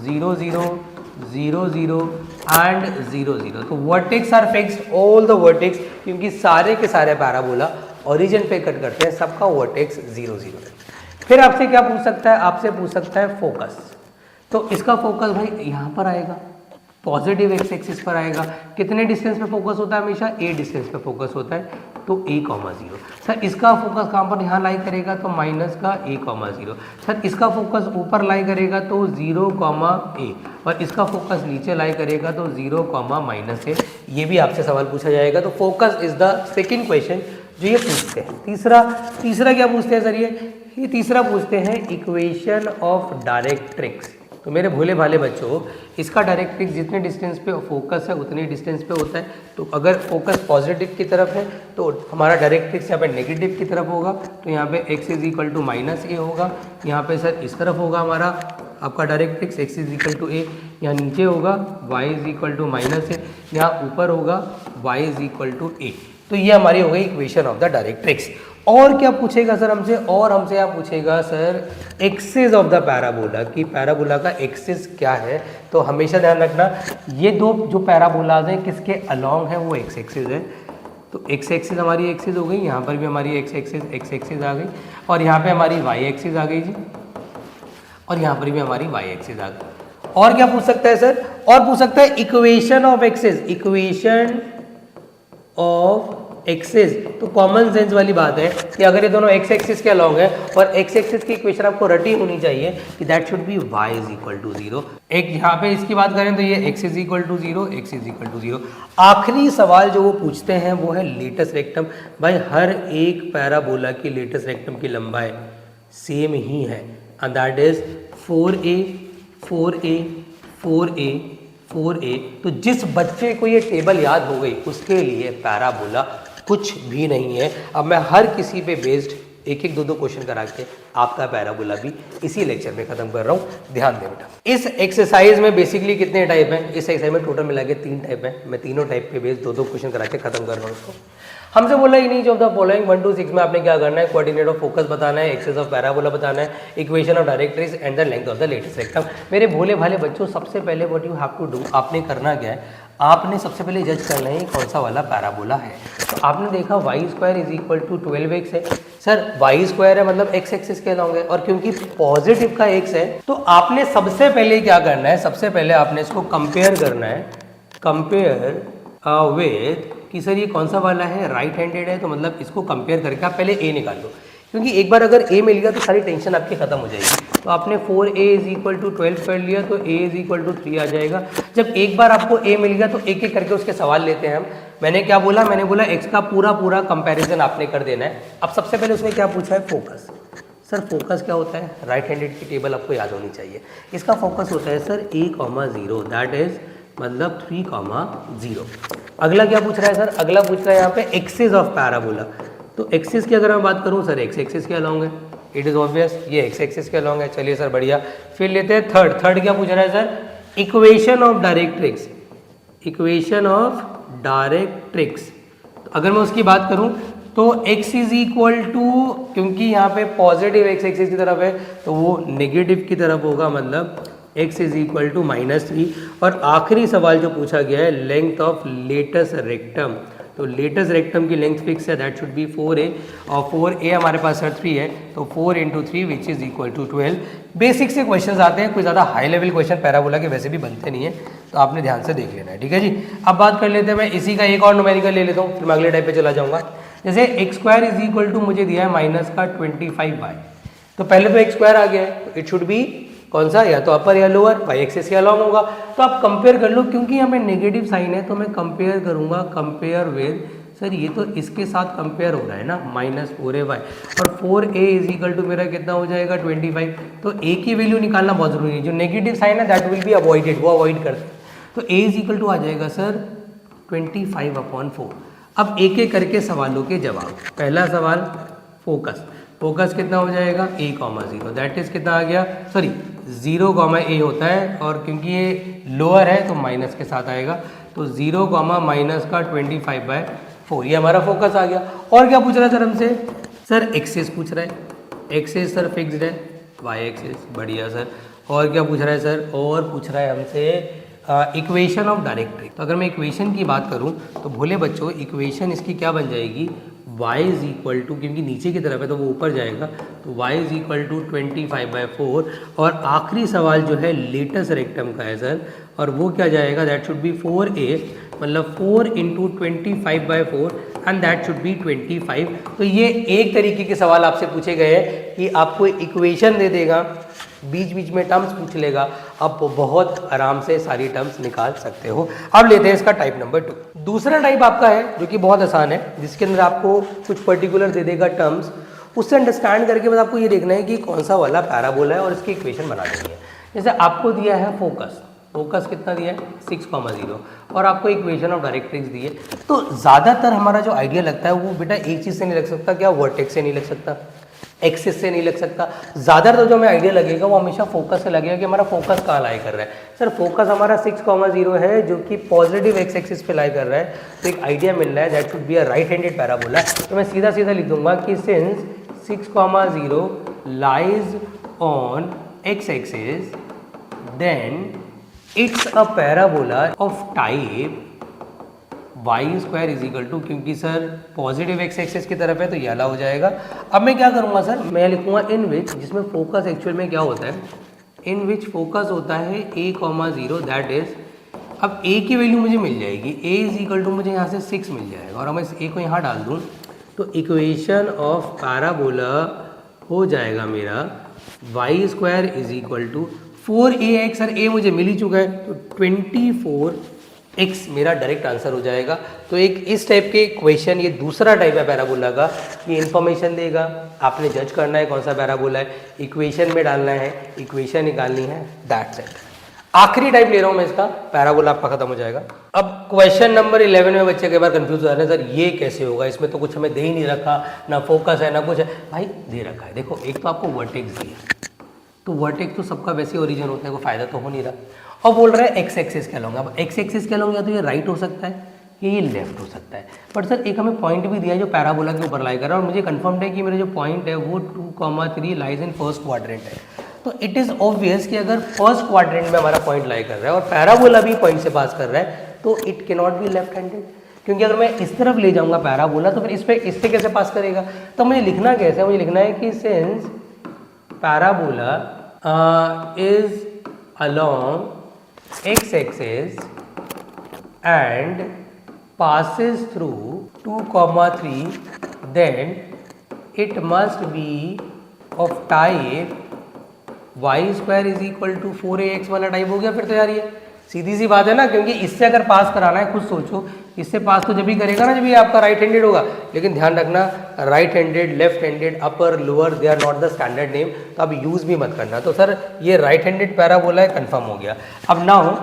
0 0 0 0 एंड 0 0। तो vertex are fixed, all the vertex, क्योंकि सारे के सारे पैराबोला ओरिजिन पे कट करते हैं, सबका वर्टेक्स 0 0 है। फिर आपसे क्या पूछ सकता है, आपसे पूछ सकता है फोकस। तो इसका फोकस भाई यहाँ पर आएगा, पॉजिटिव x एक्सिस पर आएगा। कितने डिस्टेंस पे फोकस होता है, हमेशा a डिस्टेंस पे फोकस होता है, तो a,0। सर इसका फोकस कहाँ पर यहाँ लाई करेगा, तो माइनस का a,0। सर इसका फोकस ऊपर लाई करेगा तो 0, a, और इसका फोकस नीचे लाई करेगा तो 0, -a। ये भी आपसे सवाल पूछा जाएगा। तो focus is the second question जो ये पूछते हैं। तीसरा क्या पूछते हैं सर, ये तीसरा पूछते हैं इक्वेशन ऑफ डायरेक्ट्रिक्स। तो मेरे भोले भाले बच्चों, इसका डायरेक्ट्रिक्स जितने डिस्टेंस पे फोकस है उतने डिस्टेंस पे होता है। तो अगर फोकस पॉजिटिव की तरफ है तो हमारा डायरेक्ट्रिक्स यहाँ पे नेगेटिव की तरफ होगा। तो यहाँ पे x = -a होगा, यहाँ पे सर इस तरफ होगा हमारा आपका डायरेक्ट्रिक्स x = a, यहाँ नीचे होगा y = -a, यहाँ ऊपर होगा y = a। तो ये हमारी हो गई इक्वेशन ऑफ द डायरेक्ट्रिक्स। और क्या पूछेगा सर हमसे, और हमसे क्या पूछेगा sir, axis of the parabola, कि पैराबोला का एक्सिस क्या है। तो हमेशा ध्यान रखना ये दो जो पैराबोलाज हैं किसके अलॉन्ग है, वो x एक्सिस है। तो x एक्सिस हमारी एक्सिस हो गई, यहाँ पर भी हमारी x एक्सिस आ गई, और यहाँ पे हमारी y एक्सिस आ गई जी, और यहाँ पर भी हमारी y एक्सिस आ गई। और क्या पूछ सकता है सर, और पूछ सकता है equation of axis, equation of axis. तो कॉमन सेंस वाली बात है कि अगर ये दोनों x एक्सिस के अलॉन्ग है और x एक्सिस की इक्वेशन आपको रटी होनी चाहिए कि दैट शुड बी y = 0। एक यहाँ पे इसकी बात करें तो ये x = 0, x = 0। आखिरी सवाल जो वो पूछते हैं वो है लेटस रेक्टम। भाई हर एक पैराबोला की लेटस रेक्टम की लंबाई सेम ही है, and that is 4a 4a 4a 4a। तो जिस बच्चे को ये टेबल याद हो गई उसके लिए पैराबोला कुछ भी नहीं है। अब मैं हर किसी पे बेस्ड एक एक दो दो क्वेश्चन करा के आपका पैराबोला भी इसी लेक्चर में खत्म कर रहा हूँ। ध्यान दें बेटा, इस एक्सरसाइज में बेसिकली कितने टाइप हैं, इस एक्सरसाइज में टोटल मिला के 3 टाइप हैं। मैं तीनों टाइप पे बेस्ड दो दो क्वेश्चन करा के खत्म कर रहा हूँ उसको। हमसे बोला in each of the following 1 to 6 में आपने क्या करना है, कोऑर्डिनेट ऑफ फोकस बताना है, एक्सिस ऑफ पैराबोला बताना है, equation of directrix and the length of the latus rectum. मेरे भोले भाले बच्चों, सबसे पहले what you have to do, आपने करना क्या है, आपने सबसे पहले जज करना है कौन सा वाला पैराबोला है। तो आपने देखा Y square is equal to 12x है सर, वाई स्क्वायर है मतलब x एक्सिस के अलॉन्ग है, और क्योंकि पॉजिटिव का x है तो आपने सबसे पहले क्या करना है, सबसे पहले आपने इसको कंपेयर करना है, कंपेयर विथ कि सर ये कौन सा वाला है, राइट हैंडेड है, तो मतलब इसको कंपेयर करके आप पहले a निकाल लो, क्योंकि एक बार अगर a मिल गया तो सारी टेंशन आपकी खत्म हो जाएगी। तो आपने 4a इज इक्वल टू 12 कर लिया तो a इज इक्वल टू 3 आ जाएगा। जब एक बार आपको a मिल गया तो एक एक करके उसके सवाल लेते हैं हम। मैंने क्या बोला, मैंने बोला x का पूरा कंपैरिजन आपने कर देना है। अब सबसे पहले उसने क्या पूछा है, फोकस। सर फोकस क्या होता है, राइट हैंडेड की टेबल आपको याद होनी चाहिए। इसका फोकस होता है सर a,0 दैट इज मतलब 3,0। अगला क्या पूछ रहा है सर, अगला पूछ रहा है यहाँ पे एक्सिस ऑफ पैराबोला। तो एक्सिस की अगर मैं बात करूँ सर, एक्स एक्सिस के अलॉन्ग है, इट इज़ ऑब्वियस ये एक्स एक्सिस के अलॉन्ग है। चलिए सर बढ़िया, फिर लेते हैं थर्ड क्या पूछ रहा है sir, equation of directrix, equation of directrix. अगर मैं उसकी बात करूँ तो x इज इक्वल टू, क्योंकि यहाँ पे पॉजिटिव x एक्सिस की तरफ है तो वो नेगेटिव की तरफ होगा, मतलब x इज इक्वल टू -3। और आखिरी सवाल जो पूछा गया है, लेंथ ऑफ लेटस रेक्टम। तो लेटस रेक्टम की लेंथ फिक्स है, दैट शुड बी 4a, और 4a हमारे पास सर 3 है, तो 4 × 3 which is equal to 12। Basic से क्वेश्चंस आते हैं, कोई ज़्यादा हाई लेवल क्वेश्चन पैराबोला के वैसे भी बनते नहीं है, तो आपने ध्यान से देख लेना है, ठीक है जी। अब बात कर लेते हैं, मैं इसी का एक और न्यूमेरिकल ले लेता हूँ, फिर मैं अगले टाइप पे चला जाऊँगा। जैसे X square is equal to मुझे दिया है -25y, तो पहले तो एक्स स्क्वायर आ गया है, तो इट शुड बी कौन सा, या तो अपर या लोअर, वाई एक्सिस के अलॉन्ग होगा। तो आप कंपेयर कर लो, क्योंकि यहाँ पे नेगेटिव साइन है तो मैं कंपेयर करूंगा, कंपेयर विद, सर ये तो इसके साथ कंपेयर हो रहा है ना, -4ay, और 4a इज इक्वल टू मेरा कितना हो जाएगा 25। तो a की वैल्यू निकालना बहुत जरूरी है, जो नेगेटिव साइन है दैट विल बी अवॉइडेड, वो अवॉइड करते हैं। तो a इज इक्वल टू आ जाएगा सर 25/4। अब एक एक करके सवालों के जवाब। पहला सवाल फोकस, फोकस कितना हो जाएगा a,0, दैट इज कितना आ गया, सॉरी 0, a होता है, और क्योंकि ये लोअर है तो माइनस के साथ आएगा, तो 0, का 25/4, ये हमारा फोकस आ गया। और क्या पूछ रहा है सर हमसे, सर एक्सिस पूछ रहा है, एक्सिस सर फिक्स्ड है, वाई एक्सिस, बढ़िया सर। और क्या पूछ रहा है सर, और पूछ रहा है हमसे इक्वेशन ऑफ डायरेक्ट्रिक्स। तो अगर मैं इक्वेशन की बात करूं तो भोले बच्चों, इक्वेशन इसकी क्या बन जाएगी, y इज इक्वल टू, क्योंकि नीचे की तरफ है तो वो ऊपर जाएगा, तो y इज इक्वल टू 25/4। और आखिरी सवाल जो है लेटस रेक्टम का है सर, और वो क्या जाएगा, दैट शुड बी 4a, मतलब 4 × 25/4 एंड दैट शुड बी 25। तो ये एक तरीके के सवाल आपसे पूछे गए हैं कि आपको इक्वेशन दे देगा, बीच बीच में टर्म्स पूछ लेगा, आप बहुत आराम से सारी टर्म्स निकाल सकते हो। अब लेते हैं इसका टाइप नंबर 2। दूसरा टाइप आपका है जो कि बहुत आसान है, जिसके अंदर आपको कुछ पर्टिकुलर दे देगा टर्म्स, उससे अंडरस्टैंड करके बस आपको ये देखना है कि कौन सा वाला पैराबोला है और इसकी इक्वेशन बना देनी है। जैसे आपको दिया है फोकस, फोकस कितना दिया है 6,0, और आपको इक्वेशन ऑफ डायरेक्ट्रिक्स दी है। तो ज़्यादातर हमारा जो आइडिया लगता है वो बेटा एक चीज़ से नहीं लग सकता, क्या वर्टेक्स से नहीं लग सकता, एक्सिस से नहीं लग सकता। ज़्यादातर जो हमें आइडिया लगेगा वो हमेशा फोकस से लगेगा कि हमारा फोकस कहाँ लाई कर रहा है। सर फोकस हमारा 6,0 है जो कि पॉजिटिव एक्स एक्सिस पे लाई कर रहा है, तो एक आइडिया मिल रहा है that should be a right handed parabola. तो मैं सीधा सीधा लिख दूंगा कि since 6,0 lies on X axis then it's a parabola of type Y square is equal to, क्योंकि सर पॉजिटिव एक्स एक्सिस की तरफ है तो ये वाला हो जाएगा। अब मैं क्या करूँगा सर, मैं लिखूँगा इन विच, जिसमें फोकस एक्चुअल में क्या होता है, इन विच फोकस होता है a,0, दैट इज, अब a की वैल्यू मुझे मिल जाएगी, a इज इक्वल टू मुझे यहाँ से 6 मिल जाएगा, और मैं इस a को यहाँ डाल दूँ तो इक्वेशन ऑफ पैराबोला हो जाएगा मेरा Y square is equal to 4ax, sir a मुझे मिल ही चुका है तो 24x मेरा डायरेक्ट आंसर हो जाएगा। तो एक इस टाइप के क्वेश्चन, ये दूसरा टाइप है पैराबोला का, ये इन्फॉर्मेशन देगा, आपने जज करना है कौन सा पैराबोला है, इक्वेशन में डालना है, इक्वेशन निकालनी है, दैट्स इट। आखिरी टाइप ले रहा हूँ मैं इसका, पैराबोला आपका खत्म हो जाएगा। अब क्वेश्चन नंबर 11 में बच्चे कई बार कंफ्यूज हो रहे हैं, सर ये कैसे होगा, इसमें तो कुछ हमें दे ही नहीं रखा, ना फोकस है ना कुछ है। भाई दे रखा है, देखो एक तो आपको वर्टेक्स दिया, तो वर्टेक्स तो सबका वैसे ओरिजिन होता है, कोई फायदा तो हो नहीं रहा, और बोल रहा है एक्स एक्सिस के अलॉन्ग। अब एक्स एक्सिस के अलॉन्ग या तो ये राइट हो सकता है या ये लेफ्ट हो सकता है, बट सर एक हमें पॉइंट भी दिया है जो पैराबोला के ऊपर लाई कर रहा है, और मुझे कंफर्म है कि मेरा जो पॉइंट है वो 2,3 लाइज इन फर्स्ट क्वाड्रेंट है। तो इट इज़ ऑब्वियस कि अगर फर्स्ट क्वाड्रेंट में हमारा पॉइंट लाई कर रहा है और पैराबोला भी पॉइंट से पास कर रहा है, तो it can not be left handed, क्योंकि अगर मैं इस तरफ ले जाऊंगा पैराबोला तो फिर इस पे कैसे पास करेगा। तो मुझे लिखना कैसे है, मुझे लिखना है कि since parabola is along x axis and passes through 2, 3, then it must be of type y square is equal to 4ax वाला टाइप हो गया फिर तो यार ये सीधी सी बात है ना, क्योंकि इससे अगर पास कराना है खुद सोचो, इससे पास तो जब भी करेगा ना जब ये आपका राइट हैंडेड होगा। लेकिन ध्यान रखना right handed, left handed, upper lower they are not the standard name, तो आप यूज़ भी मत करना। तो सर ये राइट हैंडेड पैराबोला है, कन्फर्म हो गया। अब नाउ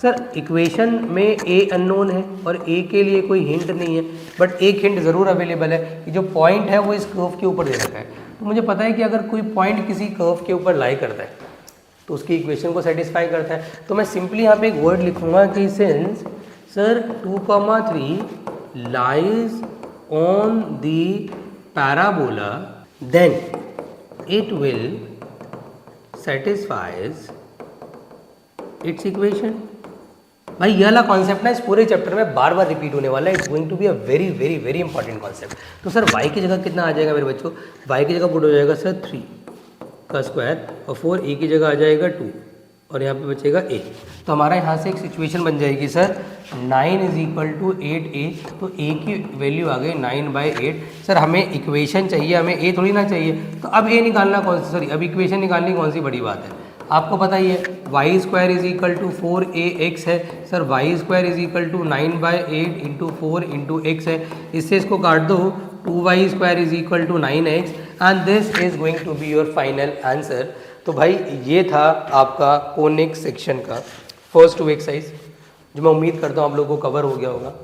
सर इक्वेशन में ए अननोन है और ए के लिए कोई हिंट नहीं है, बट एक हिंट ज़रूर अवेलेबल है कि जो पॉइंट है वो इस कर्व के ऊपर दे रखा है। तो मुझे पता है कि अगर कोई पॉइंट किसी कर्व के ऊपर लाई करता है तो उसकी इक्वेशन को सेटिस्फाई करता है। तो मैं सिंपली यहाँ पे एक वर्ड लिखूँगा कि since sir 2, 3 lies on the parabola then it will satisfies its equation. भाई ये वाला कॉन्सेप्ट ना इस पूरे चैप्टर में बार बार रिपीट होने वाला है। It's going to be a very very very important concept. तो सर y की जगह कितना आ जाएगा मेरे बच्चों, y की जगह पुट हो जाएगा सर 3 का स्क्वायर और 4a की जगह आ जाएगा 2 और यहाँ पे बचेगा a। तो हमारा यहाँ से एक सिचुएशन बन जाएगी sir 9 is equal to 8a। तो a की वैल्यू आ गई 9/8। सर हमें इक्वेशन चाहिए, हमें a थोड़ी ना चाहिए। तो अब a निकालना कौन सी, सॉरी अब इक्वेशन निकालनी कौन सी बड़ी बात है। आपको पता ही है Y square is equal to 4ax है। Sir Y square is equal to 9/8 into 4 into X है। इससे इसको काट दो, 2y square is equal to 9x and this is going to be your final answer. तो भाई ये था आपका कोनिक सेक्शन का फर्स्ट 2 एक्सरसाइज, जो मैं उम्मीद करता हूँ आप लोगों को कवर हो गया होगा।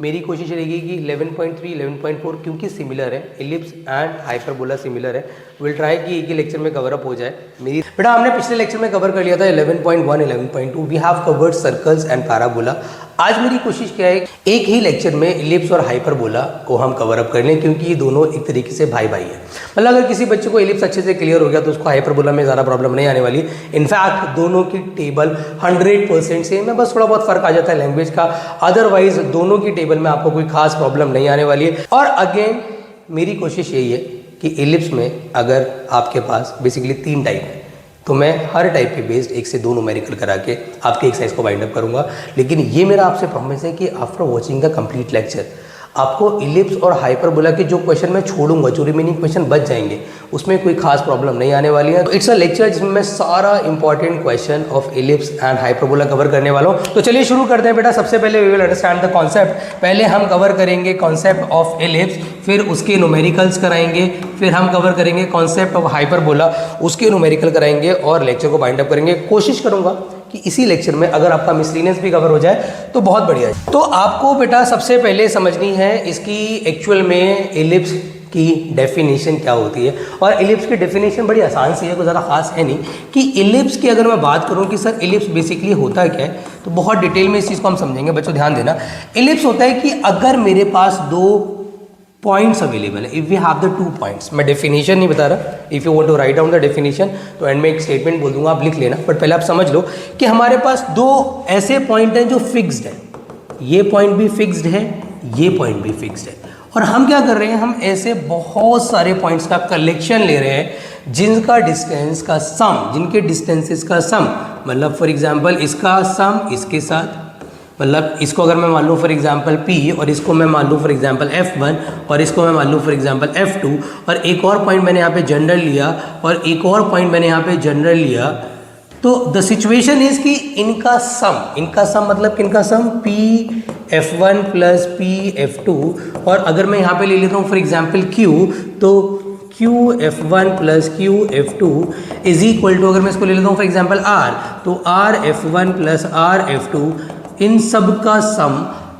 मेरी कोशिश रहेगी कि 11.3, 11.4 क्योंकि सिमिलर है, एलिप्स एंड हाइपरबोला सिमिलर है, विल ट्राई कि एक ही लेक्चर में कवर अप हो जाए। मेरी बेटा हमने पिछले लेक्चर में कवर कर लिया था 11.1, 11.2 we have covered circles and parabola. आज मेरी कोशिश क्या है एक ही लेक्चर में एलिप्स और हाइपरबोला को हम कवर अप कर लें, क्योंकि ये दोनों एक तरीके से भाई भाई है। मतलब अगर किसी बच्चे को एलिप्स अच्छे से क्लियर हो गया तो उसको हाइपरबोला में ज़्यादा प्रॉब्लम नहीं आने वाली। इनफैक्ट दोनों की टेबल 100% सेम है, बस थोड़ा बहुत फर्क आ जाता है लैंग्वेज का, अदरवाइज दोनों की टेबल में आपको कोई खास प्रॉब्लम नहीं आने वाली है। और अगेन मेरी कोशिश यही है कि एलिप्स में अगर आपके पास बेसिकली 3 टाइप है तो मैं हर टाइप के बेस्ड 1 से 2 न्यूमेरिकल करा के आपके एक्सरसाइज को बाइंड अप करूंगा। लेकिन ये मेरा आपसे प्रॉमिस है कि after watching the complete lecture आपको इलिप्स और हाइपरबोला के जो क्वेश्चन मैं छोड़ूंगा, जो रिमेनिंग क्वेश्चन बच जाएंगे, उसमें कोई खास प्रॉब्लम नहीं आने वाली है। तो इट्स अ लेक्चर जिसमें मैं सारा important question of ellipse and hyperbola cover करने वाला हूँ। तो चलिए शुरू करते हैं बेटा। सबसे पहले we will understand the concept. पहले हम कवर करेंगे कॉन्सेप्ट ऑफ इलिप्स, फिर उसके न्यूमेरिकल्स कराएंगे, फिर हम कवर करेंगे कॉन्सेप्ट ऑफ हाइपरबोला, उसके न्यूमेरिकल कराएंगे और लेक्चर को बाइंड अप करेंगे। कोशिश करूंगा कि इसी लेक्चर में अगर आपका मिसलिनियस भी कवर हो जाए तो बहुत बढ़िया है। तो आपको बेटा सबसे पहले समझनी है इसकी एक्चुअल में इलिप्स की डेफिनेशन क्या होती है। और इलिप्स की डेफिनेशन बड़ी आसान सी है, कोई ज़्यादा खास है नहीं। कि इलिप्स की अगर मैं बात करूं कि सर इलिप्स बेसिकली होता क्या है, तो बहुत डिटेल में इस चीज़ को हम समझेंगे। बच्चों ध्यान देना, इलिप्स होता है कि अगर मेरे पास 2 पॉइंट्स अवेलेबल है, if we have the 2 points. मैं डेफिनेशन नहीं बता रहा, if you want to write down the definition तो एंड में एक स्टेटमेंट बोल दूंगा, आप लिख लेना। बट पहले आप समझ लो कि हमारे पास 2 ऐसे पॉइंट हैं जो फिक्स्ड है। ये पॉइंट भी फिक्स्ड है, ये पॉइंट भी फिक्स्ड है। और हम क्या कर रहे हैं, हम ऐसे बहुत सारे पॉइंट्स का कलेक्शन ले रहे हैं जिनका डिस्टेंस का सम, जिनके डिस्टेंसेस का सम, मतलब फॉर एग्जाम्पल इसका सम इसके साथ, मतलब इसको अगर मैं मान लूँ फॉर एग्जांपल P और इसको मैं मान लूँ फॉर एग्जांपल F1 और इसको मैं मान लूँ फॉर एग्जांपल F2 और एक और पॉइंट मैंने यहाँ पे जनरल लिया और एक और पॉइंट मैंने यहाँ पे जनरल लिया, तो द सिचुएशन इज कि इनका सम मतलब किनका सम, P_F1 प्लस P_F2। और अगर मैं यहाँ पे ले लेता हूँ फॉर एग्जाम्पल Q, तो Q_F1 plus Q_F2 is equal to, अगर मैं इसको ले लेता हूँ फॉर एग्जाम्पल R, तो R_F1 प्लस R_F2, इन सब का सम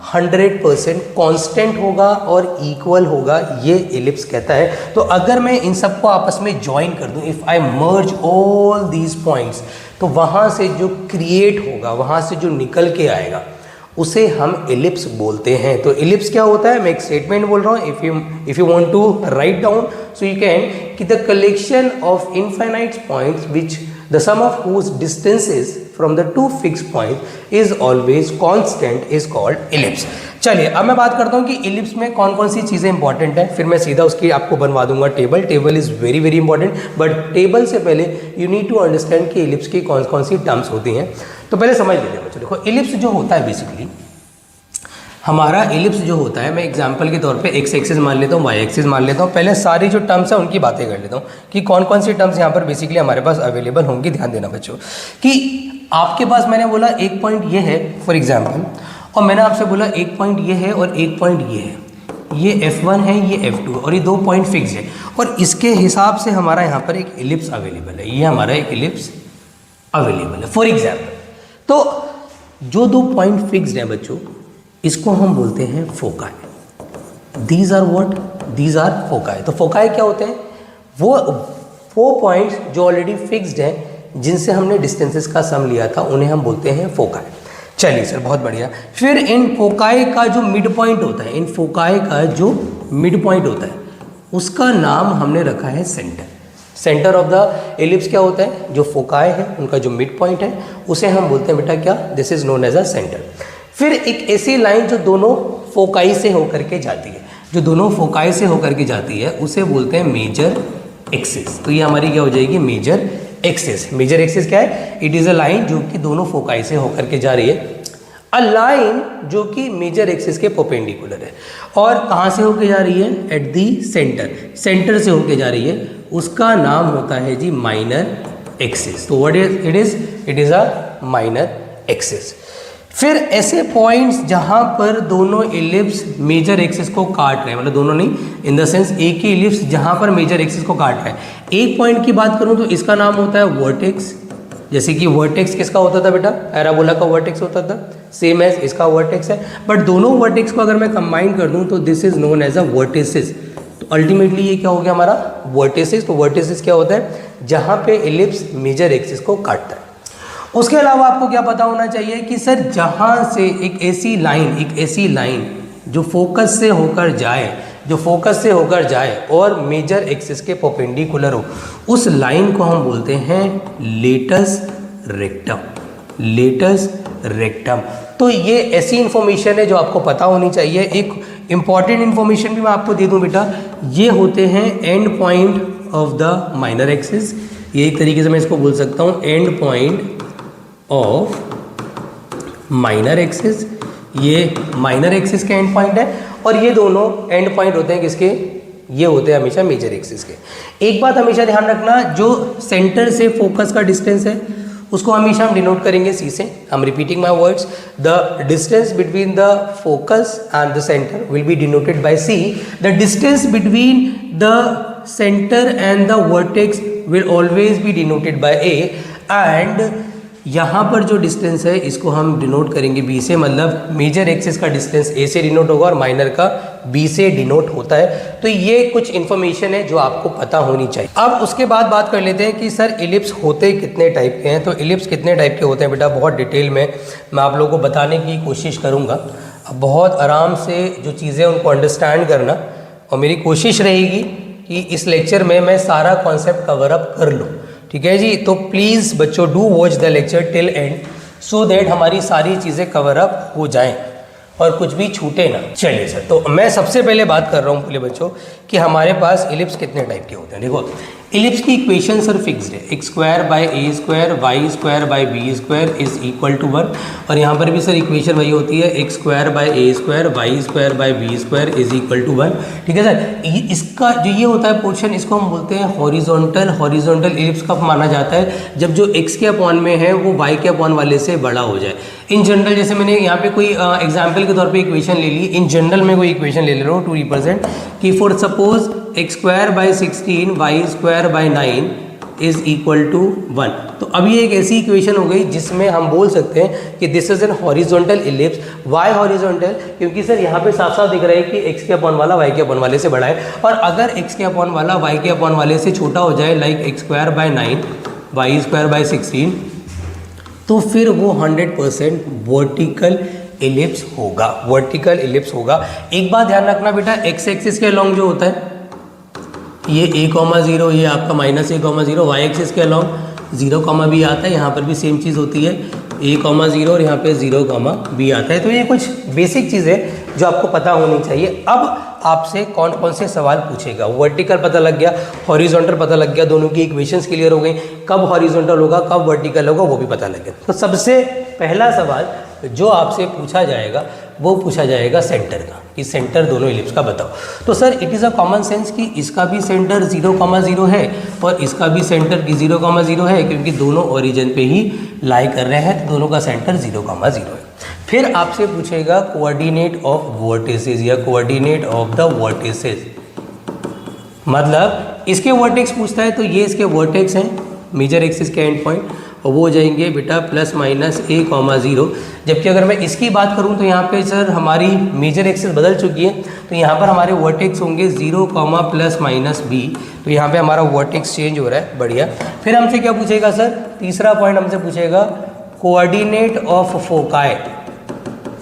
100% कांस्टेंट होगा और इक्वल होगा, ये इलिप्स कहता है। तो अगर मैं इन सब को आपस में ज्वाइन कर दूं, if I merge all these points, तो वहां से जो क्रिएट होगा, वहां से जो निकल के आएगा, उसे हम इलिप्स बोलते हैं। तो इलिप्स क्या होता है, मैं एक स्टेटमेंट बोल रहा हूँ, if you want to write down So you can कि the collection of infinite points which the sum of whose distances from the two fixed points is always constant is called ellipse. चलिए अब मैं बात करता हूँ कि ellipse में कौन कौन सी चीज़ें इंपॉर्टेंट हैं, फिर मैं सीधा उसकी आपको बनवा दूंगा table. Table is very very important, but table से पहले यू नीड टू अंडरस्टैंड कि इलिप्स की कौन कौन सी टर्म्स होती हैं. तो पहले समझ लेते हैं बच्चों. देखो इलिप्स जो होता है बेसिकली हमारा इलिप्स जो होता है, मैं एग्जांपल के तौर पे एक्स एक्सिस मान लेता हूँ, वाई एक्सिस मान लेता हूँ. पहले सारी जो टर्म्स हैं उनकी बातें कर लेता हूँ कि कौन कौन सी टर्म्स यहाँ पर बेसिकली हमारे पास अवेलेबल होंगी. ध्यान देना बच्चों कि आपके पास मैंने बोला एक पॉइंट ये है फॉर एग्जाम्पल, और मैंने आपसे बोला एक पॉइंट ये है और एक पॉइंट ये है. ये F1 है, ये F2 और ये 2 पॉइंट फिक्स है, और इसके हिसाब से हमारा यहाँ पर एक इलिप्स अवेलेबल है. ये हमारा एक इलिप्स अवेलेबल है फॉर एग्जाम्पल. तो जो 2 पॉइंट फिक्स्ड हैं बच्चों, इसको हम बोलते हैं foci. These are what? These are foci. तो फोकाई क्या होते हैं? वो पॉइंट्स जो ऑलरेडी फिक्स्ड हैं, जिनसे हमने डिस्टेंसेस का सम लिया था, उन्हें हम बोलते हैं फोकाई. चलिए सर, बहुत बढ़िया. फिर इन फोकाई का जो मिड पॉइंट होता है, इन फोकाई का जो मिड पॉइंट होता है, उसका नाम हमने रखा है centre. Centre of the ellipse क्या होता है? जो फोकाई है उनका जो मिड पॉइंट है, उसे हम बोलते हैं बेटा क्या? This is known as a centre. फिर एक ऐसी लाइन जो दोनों फोकाई से होकर के जाती है, जो दोनों फोकाई से होकर के जाती है, उसे बोलते हैं मेजर एक्सिस. तो ये हमारी क्या हो जाएगी? Major axis. मेजर एक्सिस क्या है? इट इज़ अ लाइन जो कि दोनों फोकाई से होकर के जा रही है. अ लाइन जो कि मेजर एक्सिस के परपेंडिकुलर है, और कहाँ से होकर जा रही है? At the centre. सेंटर से होकर जा रही है, उसका नाम होता है जी माइनर एक्सिस. तो what is it is a minor axis. फिर ऐसे पॉइंट्स जहाँ पर दोनों इलिप्स मेजर एक्सिस को काट रहे हैं, मतलब दोनों नहीं, इन द सेंस एक ही इलिप्स जहाँ पर मेजर एक्सिस को काट रहा है. एक पॉइंट की बात करूँ तो इसका नाम होता है वर्टेक्स. जैसे कि वर्टेक्स किसका होता था बेटा? पैराबोला का वर्टेक्स होता था, सेम एज इसका वर्टेक्स है. बट दोनों वर्टेक्स को अगर मैं कंबाइन कर दूँ तो this is known as a vertices. तो अल्टीमेटली ये क्या हो गया हमारा? वर्टिसिस. तो वर्टिसिस क्या होता है? जहाँ पे इलिप्स मेजर एक्सिस को काटता है. उसके अलावा आपको क्या पता होना चाहिए कि सर जहाँ से एक ऐसी लाइन जो फोकस से होकर जाए और मेजर एक्सिस के परपेंडिकुलर हो, उस लाइन को हम बोलते हैं लेटस रेक्टम. Latus rectum. तो ये ऐसी इंफॉर्मेशन है जो आपको पता होनी चाहिए. एक इंपॉर्टेंट इंफॉर्मेशन भी मैं आपको दे दूं बेटा, ये होते हैं and point of the minor axis. ये एक तरीके से मैं इसको बोल सकता हूँ and point of minor axis. ये माइनर एक्सिस के एंड पॉइंट है, और ये दोनों एंड पॉइंट होते हैं किसके? ये होते हैं हमेशा मेजर एक्सिस के. एक बात हमेशा ध्यान रखना, जो सेंटर से फोकस का डिस्टेंस है उसको हमेशा हम डिनोट करेंगे सी से. I'm repeating my words. The distance between the focus and the center will be denoted by C. The distance between the center and the vertex will always be denoted by A. And यहाँ पर जो distance है इसको हम denote करेंगे B से. मतलब major axis का डिस्टेंस A से डिनोट होगा और माइनर का B से डिनोट होता है. तो ये कुछ इन्फॉर्मेशन है जो आपको पता होनी चाहिए. अब उसके बाद बात कर लेते हैं कि सर इलिप्स होते कितने टाइप के हैं. तो इलिप्स कितने टाइप के होते हैं बेटा, बहुत डिटेल में मैं आप लोगों को बताने की कोशिश करूँगा. अब बहुत आराम से जो चीज़ें उनको अंडरस्टैंड करना, और मेरी कोशिश रहेगी कि इस लेक्चर में मैं सारा कॉन्सेप्ट कवर अप कर लूँ. ठीक है जी. तो प्लीज़ बच्चों do watch the lecture till and, so that हमारी सारी चीज़ें कवर अप हो जाएं और कुछ भी छूटे ना. चलिए सर, तो मैं सबसे पहले बात कर रहा हूँ पहले बच्चों कि हमारे पास इलिप्स कितने टाइप के होते हैं. देखो इलिप्स की इक्वेशन सर फिक्स्ड है. X square by A square Y square by B square is equal to 1. और यहाँ पर भी सर इक्वेशन वही होती है, x square by A square Y square by B square is equal to 1. ठीक है सर. इसका जो ये होता है पोर्शन, इसको हम बोलते हैं हॉरिजॉन्टल. हॉरिजॉन्टल इलिप्स कब माना जाता है? जब जो एक्स के अपॉन में है वो वाई के अपॉन वाले से बड़ा हो जाए. इन जनरल, जैसे मैंने यहाँ पे कोई एग्जाम्पल के तौर पे इक्वेशन ले ली, इन जनरल में कोई इक्वेशन ले रहा हूँ टू रिप्रेजेंट कि for suppose X square by 16 Y square by 9 is equal to 1. तो अब ये एक ऐसी इक्वेशन हो गई जिसमें हम बोल सकते हैं कि this is an horizontal ellipse. Why horizontal? क्योंकि सर यहाँ पे साफ साफ दिख रहा है कि एक्स के अपॉन वाला वाई के अपॉन वाले से बड़ा है, और अगर एक्स के अपॉन वाला वाई के अपॉन वाले से छोटा हो जाए, like X square by 9 Y square by 16, तो फिर वो 100% वर्टिकल इलिप्स होगा. वर्टिकल इलिप्स होगा. एक बात ध्यान रखना बेटा, एक्स एक्सिस के अलॉन्ग जो होता है, ये a,0, ये आपका -a,0 वाई एक्सिस के अलॉन्ग 0, b आता है। यहाँ पर भी सेम चीज़ होती है, a,0 और यहाँ पे 0, b आता है। तो ये कुछ बेसिक चीज़ है जो आपको पता होनी चाहिए। अब आपसे कौन कौन से सवाल पूछेगा, वर्टिकल पता लग गया, हॉरिजॉन्टल पता लग गया, दोनों की इक्वेशंस क्लियर हो गई, कब हॉरिजॉन्टल होगा कब वर्टिकल होगा वो भी पता लग गया। तो सबसे पहला सवाल जो आपसे पूछा जाएगा वो पूछा जाएगा सेंटर का, कि सेंटर दोनों इलिप्स का बताओ। तो sir it is a common sense कि इसका भी सेंटर 0,0 है और इसका भी सेंटर 0,0 है, क्योंकि दोनों ओरिजिन पे ही लाई कर रहे हैं, तो दोनों का सेंटर 0,0 है। फिर आपसे पूछेगा कोऑर्डिनेट ऑफ वर्टिसेस या कोऑर्डिनेट ऑफ द वर्टिसेस, मतलब इसके वर्टेक्स पूछता है तो ये इसके वर्टेक्स हैं, मेजर एक्सिस के एंड पॉइंट, और वो हो जाएंगे बेटा ±a,0। जबकि अगर मैं इसकी बात करूं तो यहाँ पे सर हमारी मेजर एक्सिस बदल चुकी है, तो यहाँ पर हमारे वर्टेक्स होंगे 0, ±b। तो यहाँ पे हमारा वर्टेक्स चेंज हो रहा है, बढ़िया। फिर हमसे क्या पूछेगा सर, तीसरा पॉइंट हमसे पूछेगा कोऑर्डिनेट ऑफ फोकाई,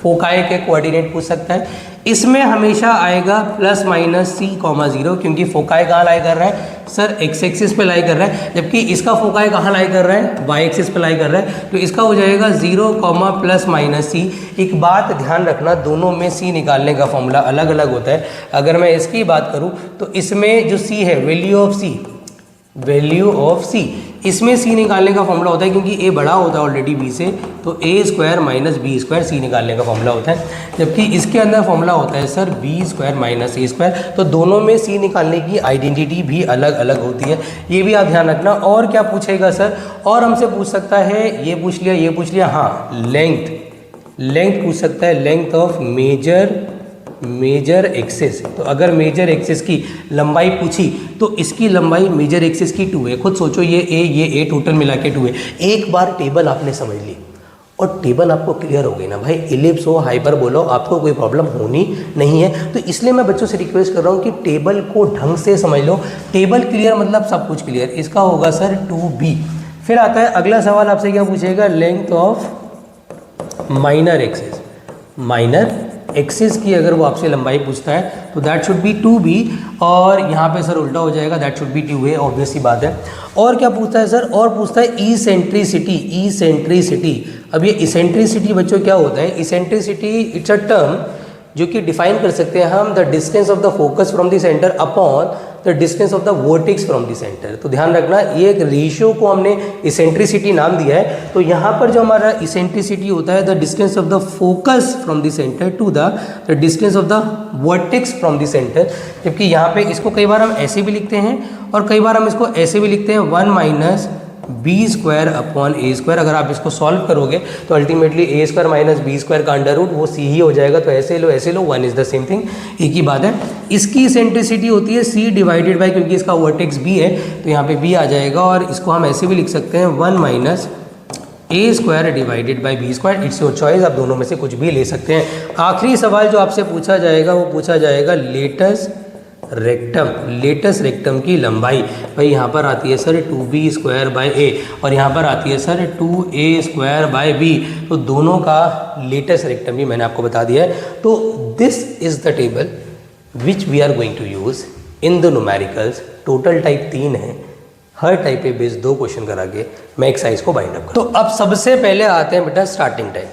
फोकाई के कोऑर्डिनेट पूछ सकता है। इसमें हमेशा आएगा ±c,0, क्योंकि फोकाई कहाँ लाई कर रहा है सर, एक्स एक्सिस पे लाई कर रहा है, जबकि इसका फोकाई कहाँ लाई कर रहा है, वाई एक्सिस पे लाई कर रहा है, तो इसका हो जाएगा 0, ±c। एक बात ध्यान रखना, दोनों में c निकालने का फॉर्मूला अलग अलग होता है। अगर मैं इसकी बात करूँ तो इसमें जो c है, वैल्यू ऑफ c, इसमें c निकालने का फॉर्मूला होता है, क्योंकि a बड़ा होता है ऑलरेडी b से, तो a² - b² c निकालने का फॉर्मूला होता है, जबकि इसके अंदर फॉर्मूला होता है सर b² - a²। तो दोनों में c निकालने की आइडेंटिटी भी अलग अलग होती है, ये भी आप ध्यान रखना। और क्या पूछेगा सर, और हमसे पूछ सकता है, ये पूछ लिया, हाँ लेंथ पूछ सकता है, लेंथ ऑफ मेजर एक्सिस। तो अगर मेजर एक्सिस की लंबाई पूछी तो इसकी लंबाई मेजर एक्सिस की 2 है। खुद सोचो, ये a टोटल मिला के 2 है। एक बार टेबल आपने समझ ली और टेबल आपको क्लियर हो गई ना भाई, इलिप्स हो हाइपरबोला हो, आपको कोई प्रॉब्लम होनी नहीं है। तो इसलिए मैं बच्चों से रिक्वेस्ट कर रहा हूँ कि टेबल को ढंग से समझ लो। टेबल क्लियर मतलब सब कुछ क्लियर। इसका होगा सर 2b। फिर आता है अगला सवाल, आपसे क्या पूछेगा, लेंथ ऑफ माइनर एक्सिस की अगर वो आपसे लंबाई पूछता है तो दैट शुड बी 2b, और यहाँ पे सर उल्टा हो जाएगा, that should be 2a, obvious सी बात है। और क्या पूछता है सर, और पूछता है इसेंट्रिसिटी। अब ये इसेंट्रिसिटी बच्चों क्या होता है, इसेंट्रिसिटी इट्स अ टर्म जो कि डिफाइन कर सकते हैं हम, the distance of the focus from the centre upon the distance of the vertex from the centre. तो ध्यान रखना, ये एक रेशियो को हमने इसेंट्रिसिटी नाम दिया है। तो यहाँ पर जो हमारा इसेंट्रिसिटी होता है, the distance of the focus from the centre to the distance of the vertex from the centre. जबकि यहाँ पे इसको कई बार हम ऐसे भी लिखते हैं और कई बार हम इसको ऐसे भी लिखते हैं, 1 - b² अपॉन a²। अगर आप इसको सॉल्व करोगे तो अल्टीमेटली a² - b² का अंडर रूट वो c ही हो जाएगा। तो ऐसे लो 1 इज द सेम थिंग, एक ही बात है। इसकी इसेंट्रिसिटी होती है c डिवाइडेड बाय, क्योंकि इसका वर्टेक्स b है तो यहाँ पे b आ जाएगा, और इसको हम ऐसे भी लिख सकते हैं 1 - a² divided by b²। It's your choice, आप दोनों में से कुछ भी ले सकते हैं। आखिरी सवाल जो आपसे पूछा जाएगा वो पूछा जाएगा लेटस रेक्टम की लंबाई। भाई यहाँ पर आती है सर 2b² बाय a और यहाँ पर आती है सर 2a² बाय b। तो दोनों का लेटस रेक्टम भी मैंने आपको बता दिया है। तो this is the table which we are going to use in the numericals. Total type 3 है, हर टाइप पे बेस 2 क्वेश्चन करा के मैं एक्सरसाइज को बाइंड अप। तो अब सबसे पहले आते हैं बेटा स्टार्टिंग टाइप,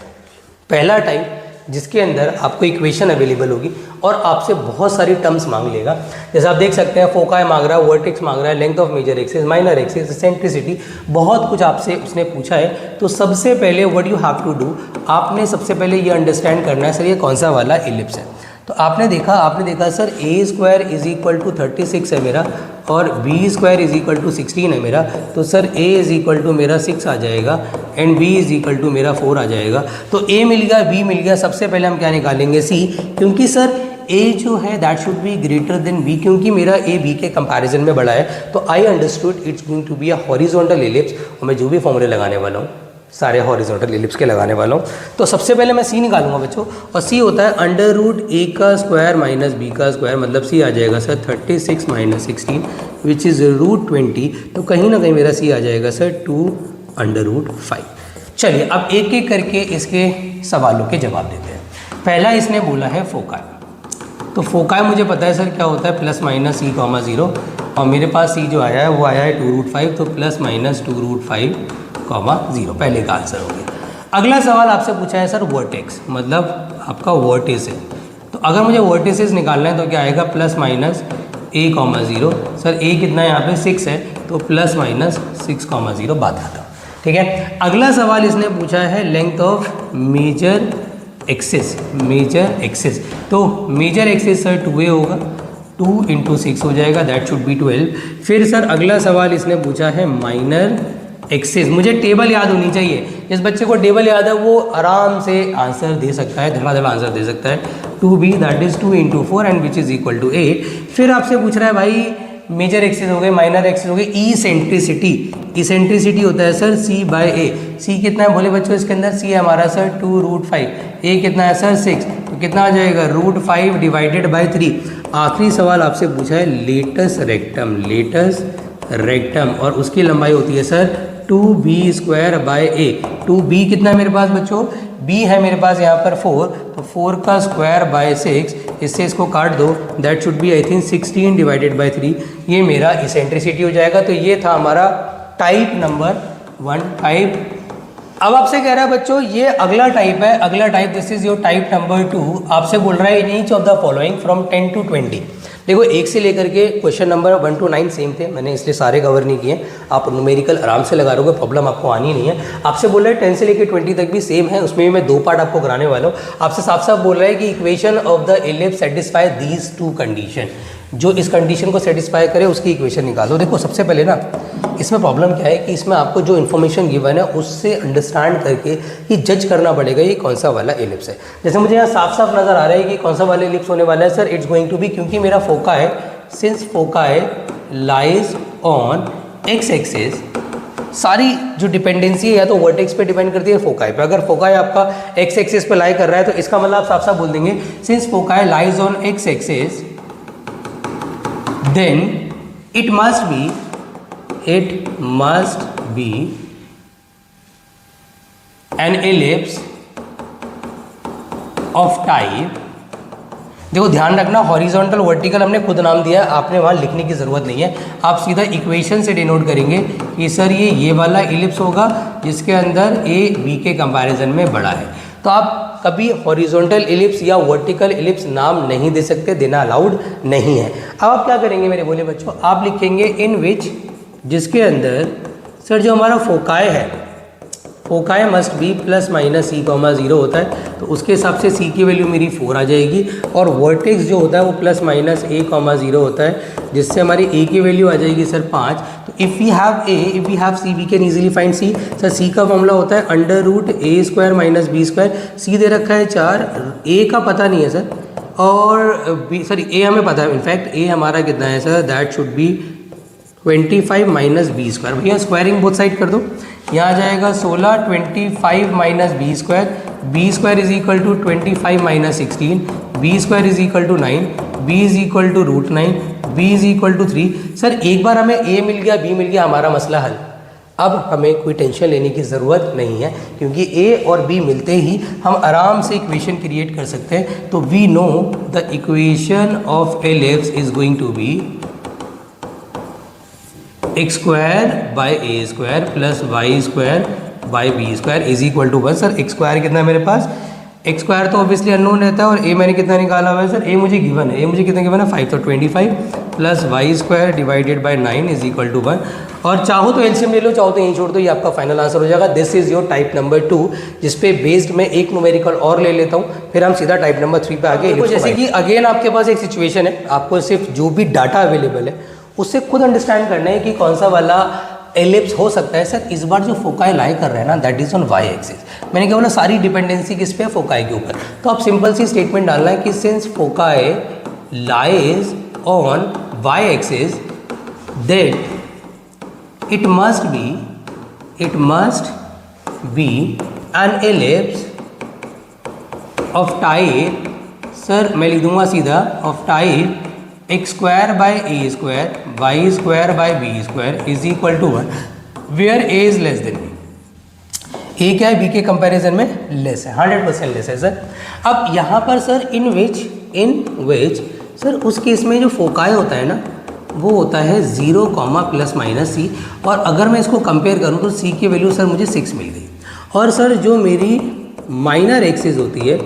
पहला टाइप जिसके अंदर आपको इक्वेशन अवेलेबल होगी और आपसे बहुत सारी टर्म्स मांग लेगा। जैसे आप देख सकते हैं, फोकाई मांग रहा है, वर्टेक्स मांग रहा है, length of major axis, minor axis, eccentricity, बहुत कुछ आपसे उसने पूछा है। तो सबसे पहले what you have to do, आपने सबसे पहले ये अंडरस्टैंड करना है सर ये कौन सा वाला इलिप्स है। तो आपने देखा सर a² = 36 है मेरा और b² = 16 है मेरा। तो सर a = मेरा 6 आ जाएगा एंड b = मेरा 4 आ जाएगा। तो a मिल गया, b मिल गया। सबसे पहले हम क्या निकालेंगे, c, क्योंकि सर a जो है that should be greater than b, क्योंकि मेरा a b के कंपैरिजन में बड़ा है। तो I understood it's going to be a horizontal ellipse, और मैं जो भी फॉर्मूले लगाने वाला हूँ सारे हॉरिजॉन्टल इलिप्स के लगाने वाला हूँ। तो सबसे पहले मैं c निकालूंगा बच्चों, और c होता है √a² - b², मतलब c आ जाएगा सर 36 - 16 विच इज़ √20। तो कहीं ना कहीं मेरा c आ जाएगा सर 2√5। चलिए अब एक एक करके इसके सवालों के जवाब देते हैं। पहला इसने बोला है फोकाई। तो फोकाई मुझे पता है सर क्या होता है, ±c,0। और मेरे पास सी जो आया है वो आया है 2√5, तो प्लस माइनस 2√5, 0 पहले का आंसर हो गया। अगला सवाल आपसे पूछा है सर वर्टेक्स, मतलब आपका वर्टिस है। तो अगर मुझे वर्टिसेस निकालना है तो क्या आएगा, plus minus a, 0। Sir a कितना है यहाँ पे 6 है, तो प्लस माइनस 6, 0 बात खत्म। ठीक है, अगला सवाल इसने पूछा है लेंथ ऑफ मेजर एक्सिस, तो मेजर एक्सिस सर 2a होगा, 2 × 6 हो जाएगा, दैट शुड बी 12। फिर सर अगला सवाल इसने पूछा है माइनर एक्सिस। मुझे टेबल याद होनी चाहिए, जिस बच्चे को टेबल याद है वो आराम से आंसर दे सकता है, धड़ाधड़ आंसर दे सकता है। 2b that is 2 × 4 and which is equal to 8। फिर आपसे पूछ रहा है भाई मेजर एक्सिस हो गए, माइनर एक्सिस हो गए, इसेंट्रिसिटी होता है सर c/a। c कितना है बोले बच्चों इसके अंदर, c है हमारा सर 2√5, a कितना है सर 6, तो कितना आ जाएगा √5 डिवाइडेड बाई 3। आखिरी सवाल आपसे पूछा है लेटस रेक्टम, और उसकी लंबाई होती है सर 2b²/a। 2b कितना है मेरे पास बच्चों, b है मेरे पास यहाँ पर 4, तो 4 का स्क्वायर बाय 6, इससे इसको काट दो, that should be I think 16 divided by 3। ये मेरा इसेंट्रिसिटी हो जाएगा। तो ये था हमारा टाइप नंबर 1। अब आपसे कह रहा है बच्चों ये अगला टाइप है, अगला type this is your type number 2। आपसे बोल रहा है in each of the following from 10 to 20। देखो 1 से लेकर के क्वेश्चन नंबर 1 to 9 सेम थे, मैंने इसलिए सारे कवर नहीं किए। आप न्यूमेरिकल आराम से लगा रहोगे, प्रॉब्लम आपको आनी नहीं है। आपसे बोल रहा है 10 से लेकर 20 तक भी सेम है, उसमें भी मैं 2 पार्ट आपको कराने वाला हूँ। आपसे साफ साफ बोल रहा है कि equation of the ellipse satisfy these 2 condition, जो इस कंडीशन को सेटिस्फाई करे उसकी इक्वेशन निकालो। देखो सबसे पहले ना इसमें प्रॉब्लम क्या है कि इसमें आपको जो इन्फॉर्मेशन गिवन है उससे अंडरस्टैंड करके ये जज करना पड़ेगा ये कौन सा वाला एलिप्स है। जैसे मुझे यहाँ साफ साफ नज़र आ रहा है कि कौन सा वाला एलिप्स होने वाला है sir, it's going to be, क्योंकि मेरा फोका है, सिंस फोका लाइज ऑन एक्स एक्सिस, सारी जो डिपेंडेंसी है या तो वर्टेक्स पे डिपेंड करती है फोकाई पे। अगर फोकाई आपका एक्स एक्सिस पे लाई कर रहा है तो इसका मतलब आप साफ साफ बोल देंगे since foci lies on X axis then it must be an ellipse of type। देखो ध्यान रखना हॉरिजॉन्टल वर्टिकल हमने खुद नाम दिया है, आपने वहाँ लिखने की ज़रूरत नहीं है। आप सीधा इक्वेशन से डिनोट करेंगे कि सर ये वाला इलिप्स होगा जिसके अंदर a b के कंपैरिजन में बड़ा है। तो आप कभी हॉरिजॉन्टल इलिप्स या वर्टिकल इलिप्स नाम नहीं दे सकते, देना अलाउड नहीं है। अब आप क्या करेंगे मेरे बोले बच्चों, आप लिखेंगे इन विच, जिसके अंदर सर जो हमारा फोकाई है, foci must be plus minus c, 0 होता है, तो उसके हिसाब से c की वैल्यू मेरी 4 आ जाएगी। और वर्टेक्स जो होता है वो प्लस माइनस a, 0 होता है, जिससे हमारी a की वैल्यू आ जाएगी सर 5। तो if we have c, we can easily find c। Sir c का फॉर्मूला होता है √a² - b²। c दे रखा है 4, a का पता नहीं है सर, और b सॉरी a हमें पता है, इनफैक्ट a हमारा कितना है sir, that should B 25 - b²। भैया स्क्वायरिंग बोथ साइड कर दो, यहाँ आ जाएगा 16, 25 - b², b² is equal to 25 - 16, b² is equal to 9, b is equal to √9, b is equal to 3। Sir एक बार हमें a मिल गया, b मिल गया, हमारा मसला हल। अब हमें कोई टेंशन लेने की ज़रूरत नहीं है, क्योंकि a और b मिलते ही हम आराम से इक्वेशन क्रिएट कर सकते हैं। तो we know the equation of ellipse is going to be x² / a² plus y² / b² is equal to 1। Sir x² कितना है मेरे पास, x² तो ऑब्वियसली अननोन रहता है, और a मैंने कितना निकाला हुआ है सर, a मुझे गिवन है, a मुझे कितना गिवन है 5, तो 25 plus y² divided by 9 is equal to 1। और चाहो तो एलसीएम ले लो, चाहो तो यहीं छोड़ दो, ये आपका फाइनल आंसर हो जाएगा। This is your type number 2, जिसपे बेस्ड मैं एक न्यूमेरिकल और ले लेता हूँ, फिर हम सीधा टाइप नंबर 3 पे आगे। जैसे कि अगेन आपके पास एक सिचुएशन है, आपको सिर्फ जो भी डाटा अवेलेबल है उससे खुद अंडरस्टैंड करना है कि कौन सा वाला एलिप्स हो सकता है। सर इस बार जो फोकाई लाई कर रहे हैं ना, that is on Y axis. मैंने क्या बोला, सारी डिपेंडेंसी किस पे है, फोकाई के ऊपर। तो आप सिंपल सी स्टेटमेंट डालना है कि since foci lies on Y axis then it must be an ellipse of type, sir मैं लिख दूंगा सीधा, of type x² / a² y² / b² is equal to 1 where a is less than b। a क्या है, b के comparison में less है, 100% less है सर। अब यहाँ पर सर इन विच सर उस केस में जो फोकाई होता है ना, वो होता है 0 प्लस माइनस सी। और अगर मैं इसको कंपेयर करूँ तो सी की वैल्यू सर मुझे 6 मिल गई। और सर जो मेरी माइनर एक्सिस होती है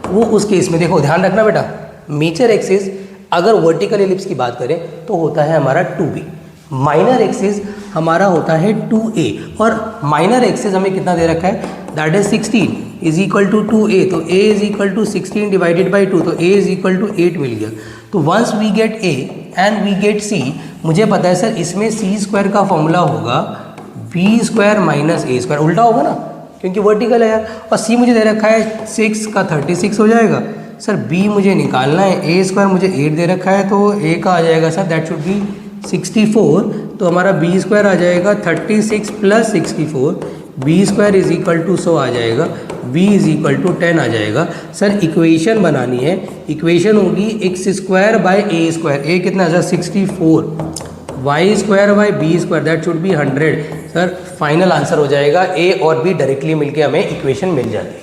वो उस केस में देखो ध्यान रखना बेटा, मेजर एक्सिस अगर वर्टिकल एलिप्स की बात करें तो होता है हमारा 2b, माइनर एक्सिस हमारा होता है 2a। और माइनर एक्सिस हमें कितना दे रखा है, that is 16 is equal to 2a। तो a is equal to 16 divided by 2, तो a इज इक्वल टू 8 मिल गया। तो once we get a and we get c, मुझे पता है सर इसमें c स्क्वायर का फॉर्मूला होगा b square minus a square, उल्टा होगा ना क्योंकि वर्टिकल है यार। और c मुझे दे रखा है 6 का 36 हो जाएगा। सर b मुझे निकालना है, a स्क्वायर मुझे 8 दे रखा है तो a का आ जाएगा सर दैट शुड बी 64। तो हमारा b स्क्वायर आ जाएगा 36 plus 64, b square is equal to 100 आ जाएगा, b इज इक्वल टू 10 आ जाएगा। सर इक्वेशन बनानी है, इक्वेशन होगी x square by a square, a कितना है sir 64, y square by b square that should be 100। Sir final answer हो जाएगा a और b डायरेक्टली मिलके हमें इक्वेशन मिल जाती है।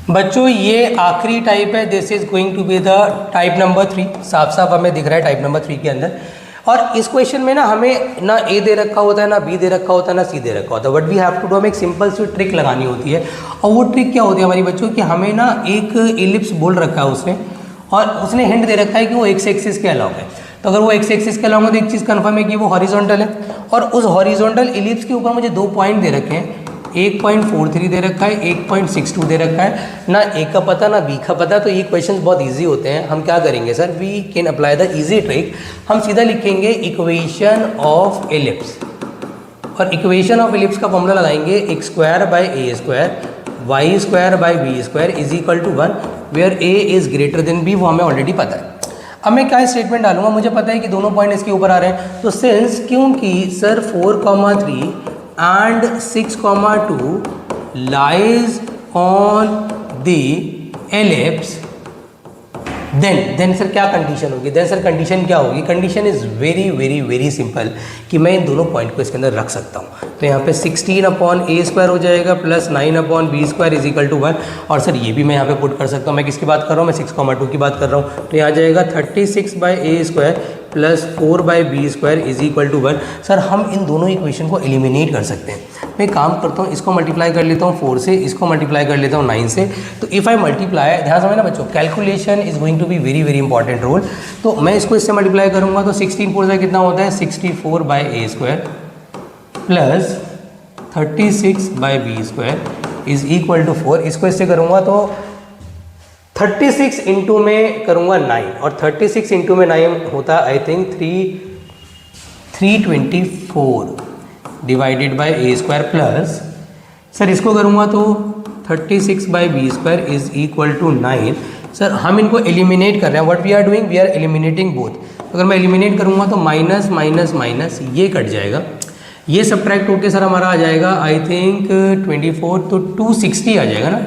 बच्चों ये आखिरी टाइप है, this is going to be the type number 3, साफ साफ हमें दिख रहा है टाइप नंबर 3 के अंदर। और इस क्वेश्चन में ना हमें ना ए दे रखा होता है, ना बी दे रखा होता है, ना सी दे रखा होता है, but we have to do, हमें एक सिंपल सी ट्रिक लगानी होती है। और वो ट्रिक क्या होती है हमारी बच्चों कि हमें ना एक इलिप्स बोल रखा है उसने, और उसने हिंट दे रखा है कि वो एक्स एक्सिस के अलाउ है। तो अगर वो एक्स एक्सिस के अलाउ है तो एक चीज़ कन्फर्म है कि वो हॉरिजॉन्टल है। और उस हॉरिजॉन्टल इलिप्स के ऊपर मुझे 2 पॉइंट दे रखे हैं, 1.43 दे रखा है, 1.62 दे रखा है, ना ए का पता ना बी का पता। तो ये क्वेश्चंस बहुत इजी होते हैं। हम क्या करेंगे sir, we can apply the easy trick. हम सीधा लिखेंगे इक्वेशन ऑफ एलिप्स, और इक्वेशन ऑफ एलिप्स का फॉर्मूला लगाएंगे x square by a square Y square by b square is equal to 1 where a is greater than b, वो हमें already पता है। अब मैं क्या स्टेटमेंट डालूंगा, मुझे पता है कि दोनों पॉइंट इसके ऊपर आ रहे हैं। तो सिंस क्योंकि sir 4,3 and 6,2 lies on the ellipse, then sir क्या कंडीशन होगी, देन सर कंडीशन क्या होगी, condition is very very very simple कि मैं इन दोनों पॉइंट को इसके अंदर रख सकता हूँ। तो यहाँ पे 16 अपॉन ए स्क्वायर हो जाएगा plus 9 upon b square is equal to 1। और सर ये भी मैं यहाँ पे पुट कर सकता हूँ, मैं किसकी बात कर रहा हूँ, मैं 6,2 की बात कर रहा हूँ। तो यहाँ जाएगा 36 by A square plus 4 by B square is equal to 1। Sir हम इन दोनों इक्वेशन को एलिमिनेट कर सकते हैं। मैं काम करता हूँ, इसको मल्टीप्लाई कर लेता हूँ 4 से, इसको मल्टीप्लाई कर लेता हूँ 9 से। तो इफ़ आई मल्टीप्लाई, ध्यान समझना बच्चों, calculation is going to be very very important role. तो मैं इसको इससे मल्टीप्लाई करूँगा तो 16 4 से कितना होता है 64 by A square plus 36 by B square is equal to 4। इसको इससे करूँगा तो 36 इंटू में करूँगा 9, और 36 इंटू में 9 होता है I think 324 divided by A square plus, sir इसको करूँगा तो 36 by B square is equal to 9। Sir हम इनको एलिमिनेट कर रहे हैं, what we are doing, we are eliminating both. अगर मैं एलिमिनेट करूँगा तो माइनस माइनस माइनस ये कट जाएगा, ये सब्ट्रैक्ट होके सर हमारा आ जाएगा आई थिंक 24, तो 260 आ जाएगा ना,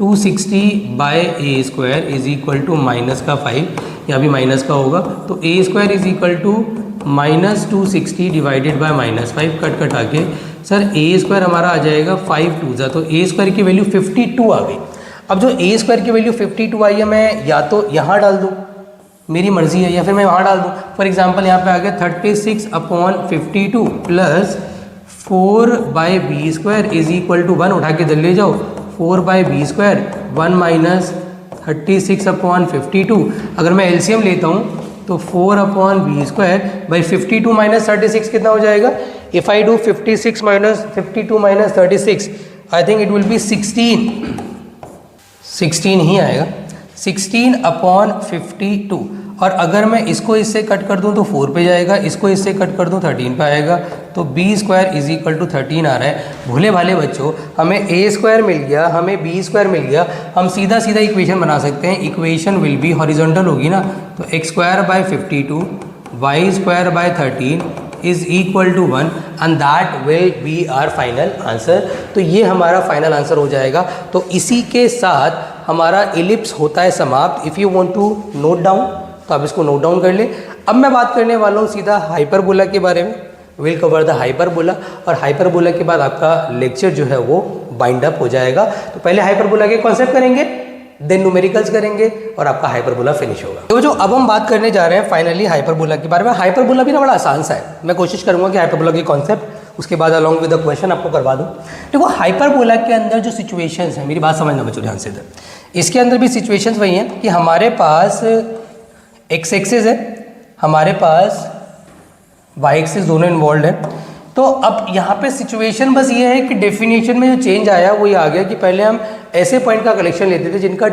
260 by a square is equal to minus का 5, यहाँ भी माइनस का होगा, तो a square is equal to minus 260 divided by minus 5, cut cut आके सर ए स्क्वायर हमारा आ जाएगा 5 2 जा, तो ए स्क्वायर की वैल्यू 52 आ गई। अब जो ए स्क्वायर की वैल्यू 52 आई है, मैं या तो यहाँ डाल दूँ, मेरी मर्जी है, या फिर मैं वहाँ डाल दूँ। फॉर एग्जाम्पल यहाँ पे आ गया 36 upon 52 plus 4 by B square is equal to 1, उठा के इधर ले जाओ, 4 by B square 1 minus 36 upon 52। अगर मैं एलसीएम लेता हूँ तो 4 upon b square by 52 minus 36 कितना हो जाएगा। If I do 56 minus 52 minus 36 I think it will be 16 ही आएगा, 16 अपॉन 52। और अगर मैं इसको इससे कट कर दूं तो 4 पे जाएगा, इसको इससे कट कर दूं 13 पे आएगा, तो b square is equal to 13 आ रहा है। भोले भाले बच्चों, हमें ए स्क्वायर मिल गया, हमें बी स्क्वायर मिल गया, हम सीधा सीधा इक्वेशन बना सकते हैं। इक्वेशन विल बी हॉरिजॉन्टल होगी ना, तो x square by 52 y square by 13 is equal to 1 and that will be our final answer. तो ये हमारा फाइनल आंसर हो जाएगा। तो इसी के साथ हमारा एलिप्स होता है समाप्त। If you want to note down तो आप इसको नोट डाउन कर लें। अब मैं बात करने वाला हूँ सीधा हाइपरबोला के बारे में। विल कवर द हाइपरबोला, और हाइपरबोला के बाद आपका लेक्चर जो है वो बाइंड अप हो जाएगा। तो पहले हाइपरबोला के कॉन्सेप्ट करेंगे, देन न्यूमेरिकल्स करेंगे और आपका हाइपरबोला फिनिश होगा। तो जो अब हम बात करने जा रहे हैं फाइनली हाइपरबोला के बारे में। हाइपरबोला भी ना बड़ा आसान सा है, मैं कोशिश करूंगा कि हाइपरबोला की कॉन्सेप्ट उसके बाद अलॉन्ग विद द क्वेश्चन आपको करवा दूं। देखो हाइपरबोला के अंदर जो सिचुएशंस हैं, मेरी बात समझना बच्चों ध्यान से, इसके अंदर भी सिचुएशंस वही हैं कि हमारे पास एक्स एक्सिस है, हमारे पास वाई एक्सिस, दोनों इन्वॉल्व है। तो अब यहाँ पे सिचुएशन बस ये है कि डेफिनेशन में जो चेंज आया वो ये आ गया कि पहले हम ऐसे पॉइंट का कलेक्शन लेते थे जिनका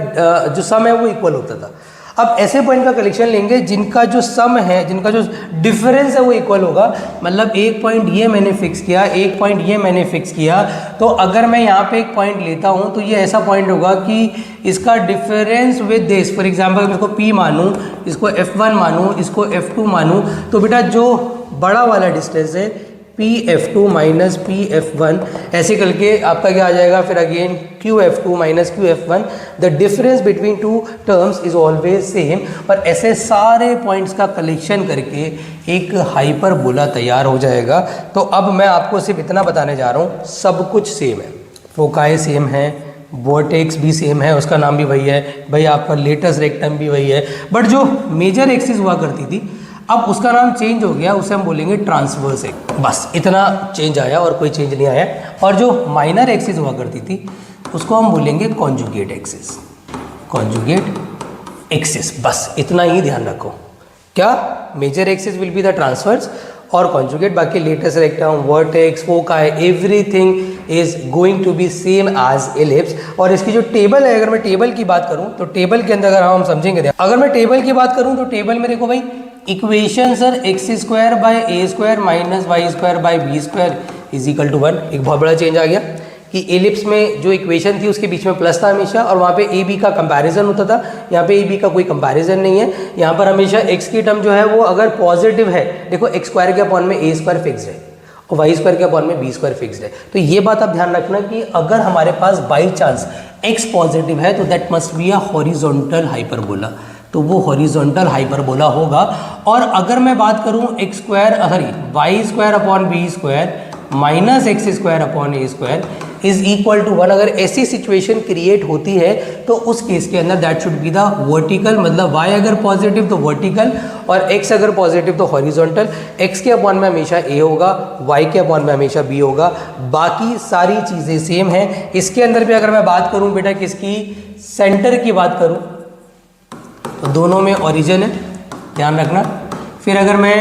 जो सम है वो इक्वल होता था। अब ऐसे पॉइंट का कलेक्शन लेंगे जिनका जो सम है, जिनका जो डिफरेंस है वो इक्वल होगा। मतलब एक पॉइंट ये मैंने फिक्स किया, एक पॉइंट ये मैंने फिक्स किया, तो अगर मैं यहाँ पे एक पॉइंट लेता हूँ तो ये ऐसा पॉइंट होगा कि इसका difference with this, for example मैं इसको P मानूँ, इसको F1 मानूँ, इसको F2 मानूँ, तो बेटा जो बड़ा वाला डिस्टेंस है PF2 माइनस PF1 ऐसे करके आपका क्या आ जाएगा, फिर again QF2 minus QF1, the difference between two terms is always same. और ऐसे सारे पॉइंट्स का कलेक्शन करके एक हाइपरबोला तैयार हो जाएगा। तो अब मैं आपको सिर्फ इतना बताने जा रहा हूँ, सब कुछ सेम है, फोकाई सेम है, वर्टेक्स भी सेम है, उसका नाम भी वही है भाई, आपका लेटस रेक्टम भी वही है, बट जो मेजर एक्सिस हुआ करती थी अब उसका नाम चेंज हो गया, उसे हम बोलेंगे ट्रांसवर्स एक्सिस। बस इतना चेंज आया और कोई चेंज नहीं आया। और जो माइनर एक्सिस हुआ करती थी उसको हम बोलेंगे कॉन्जुगेट एक्सिस, कॉन्जुगेट एक्सिस। बस इतना ही ध्यान रखो, क्या major axis will be the transverse और कॉन्जुगेट, बाकी latus rectum, vertex, foci, everything is going to be same as ellipse. और इसकी जो टेबल है, अगर मैं टेबल की बात करूं तो टेबल के अंदर अगर हम समझेंगे, अगर मैं टेबल की बात करूं तो टेबल में देखो भाई equation sir x square by a square minus y square by b square is equal to 1। एक बहुत बड़ा चेंज आ गया कि एलिप्स में जो इक्वेशन थी उसके बीच में प्लस था हमेशा, और वहाँ पे ए बी का कंपैरिजन होता था। यहाँ पे ए बी का कोई कंपैरिजन नहीं है, यहाँ पर हमेशा एक्स की टर्म जो है वो अगर पॉजिटिव है, देखो एक्स स्क्वायर के अपॉन में ए स्क्वायर फिक्स्ड है और वाई स्क्वायर के अपॉन में बी स्क्वायर फिक्स्ड है। तो ये बात आप ध्यान रखना कि अगर हमारे पास बाई चांस एक्स पॉजिटिव है तो that must be a horizontal hyperbola, तो वो हॉरिजॉन्टल हाइपरबोला होगा। और अगर मैं बात करूं x square sorry y square upon b square minus x square upon a square is equal to 1, अगर ऐसी सिचुएशन क्रिएट होती है तो उस केस के अंदर that should be the vertical, मतलब y अगर पॉजिटिव तो वर्टिकल और x अगर पॉजिटिव तो हॉरिजॉन्टल। x के अपॉन में हमेशा a होगा, y के अपॉन में हमेशा b होगा, बाकी सारी चीज़ें सेम हैं। इसके अंदर भी अगर मैं बात करूं बेटा किसकी, सेंटर की बात करूं तो दोनों में ओरिजिन है, ध्यान रखना। फिर अगर मैं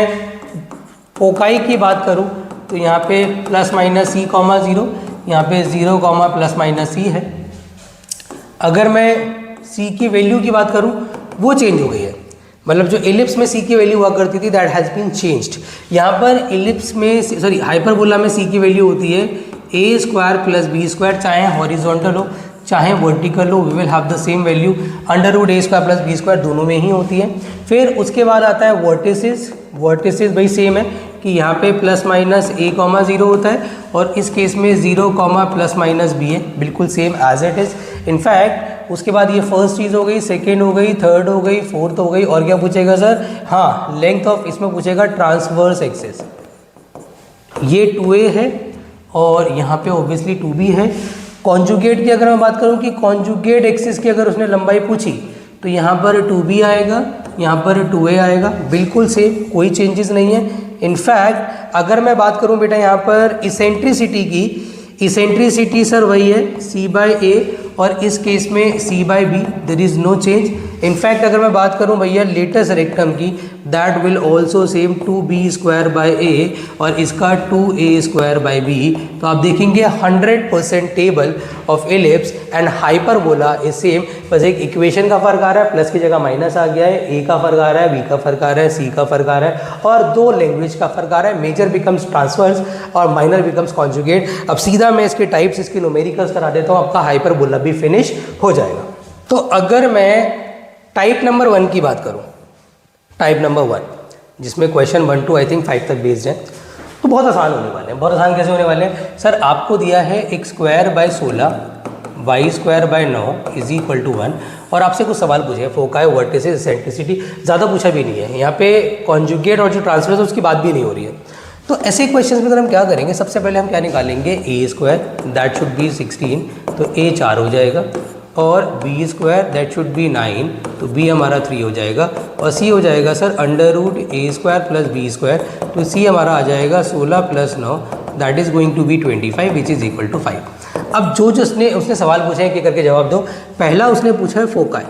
फोकाई की बात करूं तो यहाँ पे प्लस माइनस सी कॉमा 0, यहाँ पे 0 कॉमा प्लस माइनस सी है। अगर मैं सी की वैल्यू की बात करूं वो चेंज हो गई है, मतलब जो एलिप्स में सी की वैल्यू हुआ करती थी दैट हैज़ बीन चेंज्ड। यहाँ पर एलिप्स में सॉरी हाइपरबोला में सी की वैल्यू होती है a square plus B square, चाहे हॉरिजॉन्टल हो चाहे वर्टिकल हो, we will have the same value, under root A square plus B square दोनों में ही होती है। फिर उसके बाद आता है वर्टिसेस, वर्टिसेस भाई सेम है कि यहाँ पे प्लस माइनस ए कॉमा 0 होता है और इस केस में 0 कॉमा प्लस माइनस बी है, बिल्कुल same as it is. In fact उसके बाद ये फर्स्ट चीज़ हो गई, सेकेंड हो गई, थर्ड हो गई, फोर्थ हो गई, और क्या पूछेगा सर, हाँ लेंथ ऑफ, इसमें पूछेगा ट्रांसवर्स एक्सिस, ये 2a है और यहाँ पे ऑब्वियसली 2b है। कॉन्जुगेट की अगर मैं बात करूँ कि कॉन्जुगेट एक्सिस की अगर उसने लंबाई पूछी तो यहाँ पर 2b आएगा, यहाँ पर 2a आएगा, बिल्कुल सेम, कोई चेंजेस नहीं है। इनफैक्ट अगर मैं बात करूँ बेटा यहाँ पर इसेंट्रिसिटी की, इसेंट्रिसिटी सर वही है c/a और इस केस में c/b, there is no change. In fact अगर मैं बात करूं भैया लेटस रेक्टम की, that will also same 2b square by a और इसका 2a स्क्वायर बाई बी। तो आप देखेंगे 100% table of ellipse and hyperbola is same, बस एक इक्वेशन का फर्क आ रहा है, प्लस की जगह माइनस आ गया है, ए का फर्क आ रहा है, बी का फर्क आ रहा है, सी का फर्क आ रहा है और दो लैंग्वेज का फर्क आ रहा है। मेजर बिकम्स ट्रांसवर्स और माइनर बिकम्स कॉन्जुगेट। अब सीधा मैं इसके टाइप्स, इसके न्यूमेरिकल्स करा देता हूँ, आपका हाइपरबोला भी फिनिश हो जाएगा। तो अगर मैं टाइप नंबर 1 की बात करूं, टाइप नंबर 1 जिसमें क्वेश्चन 1 to आई थिंक 5 तक बेस्ड है, तो बहुत आसान होने वाले हैं। बहुत आसान कैसे होने वाले हैं सर, आपको दिया है x square by 16 Y square by 9 is equal to 1 और आपसे कुछ सवाल पूछे, फोकाई, वर्टिसेस, एसेंट्रिसिटी, ज़्यादा पूछा भी नहीं है। यहाँ पे कॉन्जुगेट और जो ट्रांसफर है उसकी बात भी नहीं हो रही है। तो ऐसे क्वेश्चन में अगर हम क्या करेंगे, सबसे पहले हम क्या निकालेंगे, a square that should be 16, तो ए 4 हो जाएगा और b square that should be 9, तो बी हमारा 3 हो जाएगा, और सी हो जाएगा सर अंडर रूट ए स्क्वायर प्लस बी स्क्वायर, तो सी हमारा आ जाएगा 16 plus 9 that is going to be 25 which is equal to 5। अब जो उसने सवाल पूछे हैं कि करके जवाब दो। पहला उसने पूछा है फोकाई,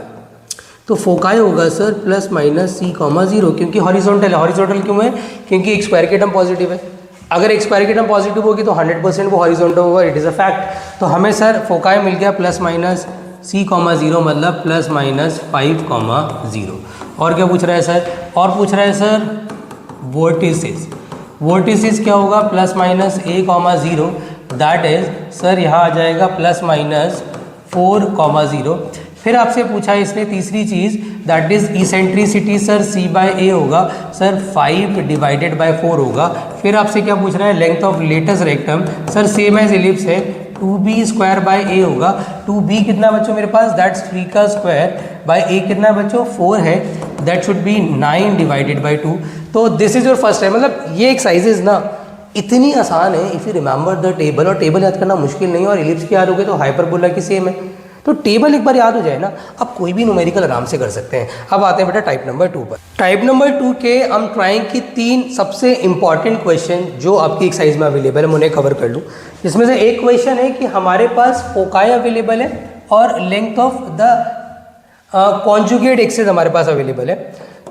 तो फोकाई होगा sir plus minus C comma 0, क्योंकि हॉरिजॉन्टल है। हॉरिजॉन्टल क्यों है? क्योंकि एक स्क्वायर की टर्म पॉजिटिव है। अगर एक स्क्वायर की टर्म पॉजिटिव होगी तो 100% वो हॉरिजॉन्टल होगा, इट इज़ अ फैक्ट। तो हमें सर फोकाई मिल गया प्लस माइनस सी कॉमा 0 मतलब प्लस माइनस 5 कॉमा 0। और क्या पूछ रहा है सर? और पूछ रहा है सर वोर्टिसेस। वोर्टिसेस क्या होगा? Plus minus A comma 0 that is sir यहाँ आ जाएगा प्लस माइनस 4 कॉमा 0। फिर आपसे पूछा है इसने तीसरी चीज़ that is eccentricity sir c by a होगा सर 5 डिवाइडेड बाय 4 होगा। फिर आपसे क्या पूछ रहा है? Length of latus rectum sir same as ellipse है 2b स्क्वायर बाय ए होगा। 2b कितना बच्चों मेरे पास? दैट्स 3 का स्क्वायर बाय ए कितना बच्चों? 4 है, that should be 9 divided by 2। तो this is your first time. मतलब ये एक्सरसाइजेज ना इतनी आसान है if you remember the table, और टेबल याद करना मुश्किल नहीं है, और एलिप्स की याद हो गई तो हाइपरबोला की सेम है। तो टेबल एक बार याद हो जाए ना, अब कोई भी न्यूमेरिकल आराम से कर सकते हैं। अब आते हैं बेटा टाइप नंबर 2 पर। टाइप नंबर 2 के हम ट्राइंग की 3 सबसे इंपॉर्टेंट क्वेश्चन जो आपकी एक्सरसाइज में अवेलेबल है मैं उन्हें कवर कर लूँ। जिसमें से एक क्वेश्चन है कि हमारे पास फोकाई अवेलेबल है और length of the conjugate axis हमारे पास अवेलेबल है।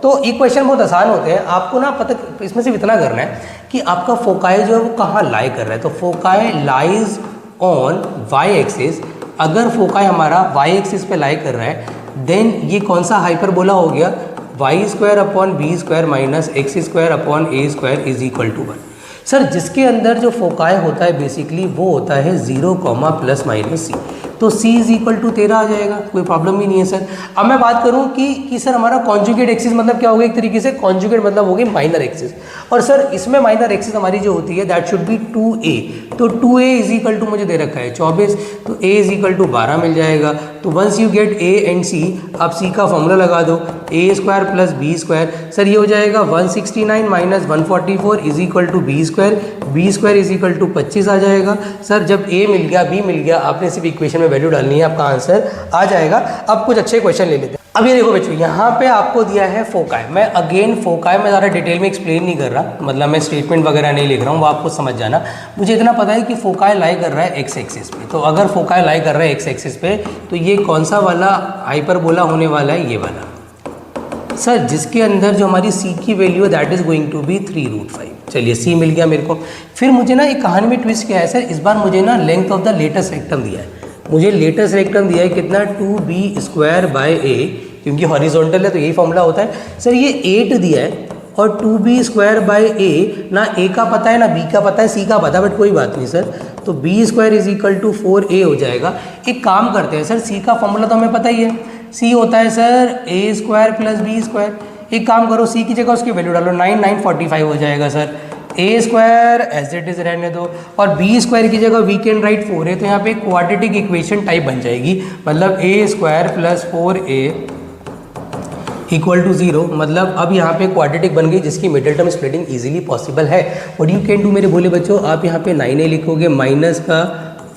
तो ये क्वेश्चन बहुत आसान होते हैं, आपको ना पता इसमें से इतना करना है कि आपका फोकाई जो है वो कहाँ लाई कर रहा है। तो foci lies on Y axis. अगर फोकाई हमारा वाई एक्सिस पे लाई कर रहा है देन ये कौन सा हाइपरबोला हो गया? Y square upon b square minus x square upon a square is equal to 1। Sir जिसके अंदर जो फोकाई होता है बेसिकली वो होता है 0 कॉमा प्लस माइनस सी, तो c इज इक्वल टू 13 आ जाएगा, कोई प्रॉब्लम ही नहीं है सर। अब मैं बात करूं कि सर हमारा कॉन्जुगेट एक्सिस मतलब क्या होगा? एक तरीके से कॉन्जुगेट मतलब होगी माइनर एक्सिस, और सर इसमें माइनर एक्सिस हमारी जो होती है दैट शुड बी 2a। तो 2a इज इक्वल टू मुझे दे रखा है 24, तो a इज इक्वल टू 12 मिल जाएगा। तो once you get a and c, आप c का फॉर्मूला लगा दो, a square plus B square, sir ये हो जाएगा 169 minus 144 is equal to b square is equal to 25 आ जाएगा। सर जब a मिल गया b मिल गया, आपने सिर्फ इक्वेशन में वैल्यू डालनी है, आपका आंसर आ जाएगा। अब कुछ अच्छे क्वेश्चन ले लेते हैं। अब ये देखो बच्चों, यहाँ पे आपको दिया है फोकाई। मैं अगेन फोकाई में ज़्यादा डिटेल में एक्सप्लेन नहीं कर रहा, मतलब मैं स्टेटमेंट वगैरह नहीं लिख रहा हूँ, वो आपको समझ जाना। मुझे इतना पता है कि फोकाई लाई कर रहा है एक्स एक्सिस पे। तो अगर फोकाई लाई कर रहा है एक्स एक्सिस पे तो ये कौन सा वाला हाइपरबोला होने वाला है? ये वाला सर, जिसके अंदर जो हमारी सी की वैल्यू है that is going to be 3√5। चलिए सी मिल गया मेरे को। फिर मुझे ना एक कहानी में ट्विस्ट किया है सर, इस बार मुझे ना length of the latus rectum दिया है। मुझे लेटेस्ट रेक्टम दिया है कितना? 2b स्क्वायर बाय ए, क्योंकि हॉरिजॉन्टल है तो यही फॉर्मूला होता है। सर ये 8 दिया है और 2b स्क्वायर बाय ए, ना a का पता है ना b का पता है, c का पता है, बट कोई बात नहीं सर। तो b square is equal to 4a हो जाएगा। एक काम करते हैं सर, c का फॉर्मूला तो हमें पता ही है, c होता है sir a square plus b square. एक काम करो, c की जगह उसकी वैल्यू डालो, 9,945 हो जाएगा sir. a square as it is रहने दो, और b स्क्वायर की जगह वी कैन राइट 4 है, तो यहाँ पे क्वाड्रेटिक इक्वेशन टाइप बन जाएगी। मतलब a square plus 4a equal to 0। मतलब अब यहाँ पे क्वाड्रेटिक बन गई जिसकी middle term splitting easily possible है। व्हाट यू कैन डू मेरे भोले बच्चों, आप यहाँ पे 9a लिखोगे, माइनस का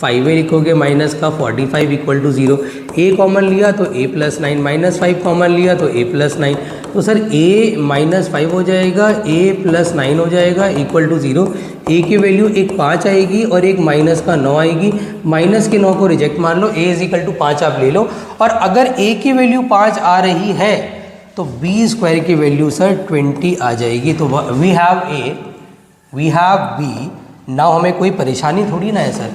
5a लिखोगे, माइनस का 45 इक्वल टू 0। a कॉमन लिया तो a प्लस 9, माइनस 5 कॉमन लिया तो a प्लस 9। तो सर a माइनस 5 हो जाएगा, a प्लस 9 हो जाएगा इक्वल टू 0। a की वैल्यू एक 5 आएगी और एक माइनस का 9 आएगी। माइनस के 9 को रिजेक्ट मान लो, a इज इक्वल टू 5 आप ले लो। और अगर a की वैल्यू 5 आ रही है तो b स्क्वायर की वैल्यू सर 20 आ जाएगी। तो we have a, we have b। Now हमें कोई परेशानी थोड़ी ना है सर।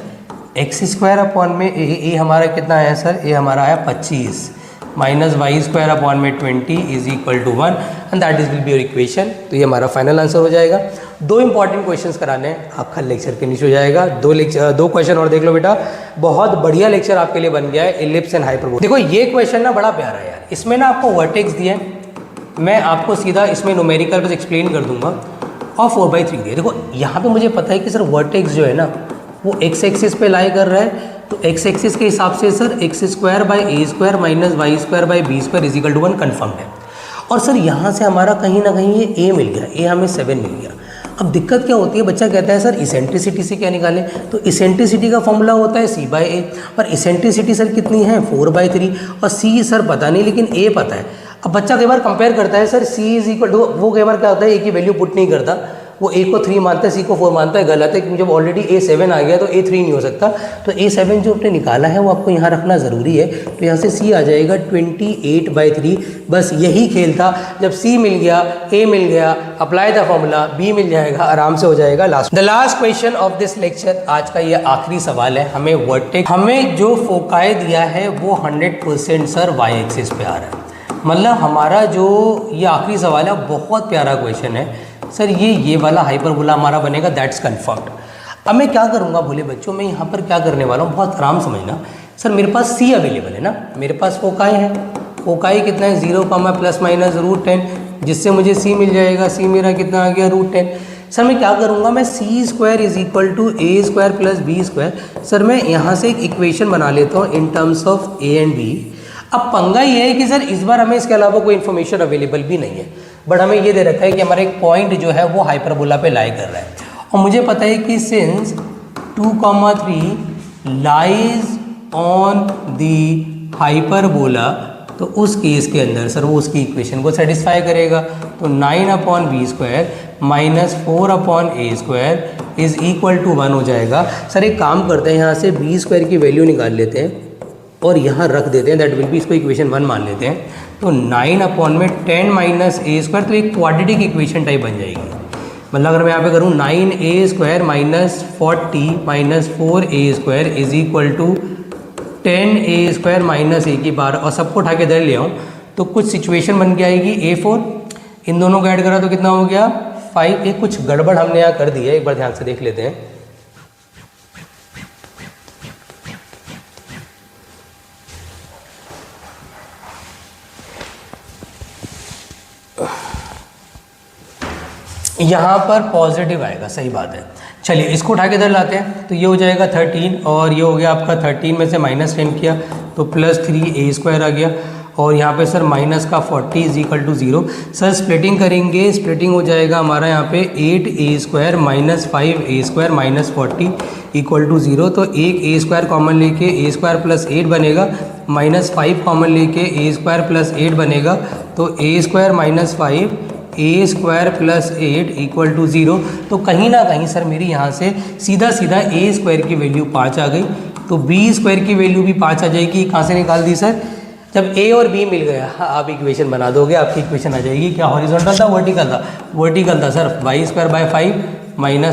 एक्स स्क्वायर अपॉन में a हमारा कितना है सर? a हमारा है 25 माइनस वाई स्क्वायर अपॉन में 20 is equal to 1 and that is will be your equation. तो ये हमारा फाइनल आंसर हो जाएगा। 2 इंपॉर्टेंट क्वेश्चंस कराने हैं, आपका लेक्चर फिनिश हो जाएगा। 2 क्वेश्चन और देख लो बेटा, बहुत बढ़िया लेक्चर आपके लिए बन गया है, एलिप्स एंड हाइपरबोला। देखो ये क्वेश्चन ना बड़ा प्यारा है यार, इसमें ना आपको वर्टेक्स दिए हैं, मैं आपको सीधा इसमें न्यूमेरिकल बस एक्सप्लेन कर दूंगा, और 4/3 दिए। देखो यहाँ पे मुझे पता है कि सर वर्टेक्स जो है ना वो एक्स एक्सिस पे लाई कर रहा है, तो एक्स एक्सिस के हिसाब से sir x square by A square minus y square by B square is equal to 1 confirmed है। और सर यहाँ से हमारा कहीं ना कहीं ये a मिल गया, a हमें 7 मिल गया। अब दिक्कत क्या होती है, बच्चा कहता है सर इसेंट्रिसिटी से क्या निकालें, तो इसेंट्रिसिटी का फॉर्मूला होता है c/a, और इसेंट्रिसिटी सर कितनी है 4/3, और c सर पता नहीं लेकिन a पता है। अब बच्चा कई बार कंपेयर करता है sir c is equal to, वो कई बार क्या होता है a की वैल्यू पुट नहीं करता, वो a को 3 मानता है, c को 4 मानता है, गलत है, क्योंकि जब ऑलरेडी a 7 आ गया तो a 3 नहीं हो सकता। तो a 7 जो आपने निकाला है वो आपको यहाँ रखना ज़रूरी है। तो यहाँ से c आ जाएगा 28/3। बस यही खेल था, जब c मिल गया, a मिल गया, अप्लाई द फॉर्मूला, b मिल जाएगा, आराम से हो जाएगा last. The last question of this lecture, आज का ये आखिरी सवाल है। हमें वर्टेक्स, हमें जो फोकाई दिया है वो 100% सर y एक्सिस पे आ रहा है। मतलब हमारा जो ये आखिरी सवाल है बहुत प्यारा क्वेश्चन है सर, ये वाला हाइपरबोला हमारा बनेगा, दैट्स कन्फर्म्ड। अब मैं क्या करूँगा बोले बच्चों, मैं यहाँ पर क्या करने वाला हूँ, बहुत आराम समझना सर। मेरे पास c अवेलेबल है ना, मेरे पास फोकाई है, फोकाई कितना है 0, ±√10, जिससे मुझे c मिल जाएगा। c मेरा कितना आ गया √10। सर मैं क्या करूँगा, मैं c² = a² + b²। सर मैं यहाँ से एक इक्वेशन बना लेता हूँ in terms of a and b। अब पंगा ये है कि सर इस बार हमें इसके अलावा कोई इन्फॉर्मेशन अवेलेबल भी नहीं है, बट हमें ये दे रखा है कि हमारा एक पॉइंट जो है वो हाइपरबोला पे लाई कर रहा है, और मुझे पता है कि since 2, 3 lies on the hyperbola, तो उस केस के अंदर सर वो उसकी इक्वेशन को सेटिस्फाई करेगा। तो 9/b² -4/a² = 1 हो जाएगा। सर एक काम करते हैं, यहाँ से b² की वैल्यू निकाल लेते हैं और यहाँ रख देते हैं, दैट विल बी, इसको इक्वेशन 1 मान लेते हैं। तो 9/10 - a², तो एक क्वाड्रेटिक इक्वेशन टाइप बन जाएगी। मतलब अगर मैं यहाँ पे करूँ 9a² - 40 - 4a² = 10a² - a⁻, और सबको उठा के इधर ले आऊँ तो कुछ सिचुएशन बन के आएगी a4, इन दोनों को ऐड करा तो कितना हो गया 5। एक कुछ गड़बड़ हमने यहाँ कर दी है, एक बार ध्यान से देख लेते हैं। यहाँ पर पॉजिटिव आएगा, सही बात है। चलिए इसको उठा के इधर लाते हैं, तो ये हो जाएगा 13, और ये हो गया आपका 13 में से -10 किया तो +3a² आ गया, और यहाँ पे सर माइनस का 40 = 0। सर स्प्लिटिंग करेंगे, स्प्लिटिंग हो जाएगा हमारा यहाँ पे 8a² - 5a² - 40 = 0। तो एक a² कॉमन लेके a² + 8 बनेगा, -5 कॉमन लेके a² + 8 बनेगा, तो a² - 5 a² + 8 = 0। तो कहीं ना कहीं सर मेरी यहाँ से सीधा a² की वैल्यू 5 आ गई, तो b² की वैल्यू भी 5 आ जाएगी। कहाँ से निकाल दी सर, जब a और b मिल गया, हाँ आप इक्वेशन बना दोगे, आपकी इक्वेशन आ जाएगी। क्या हॉरिजॉन्टल था वर्टिकल था? वर्टिकल था सर। y² / 5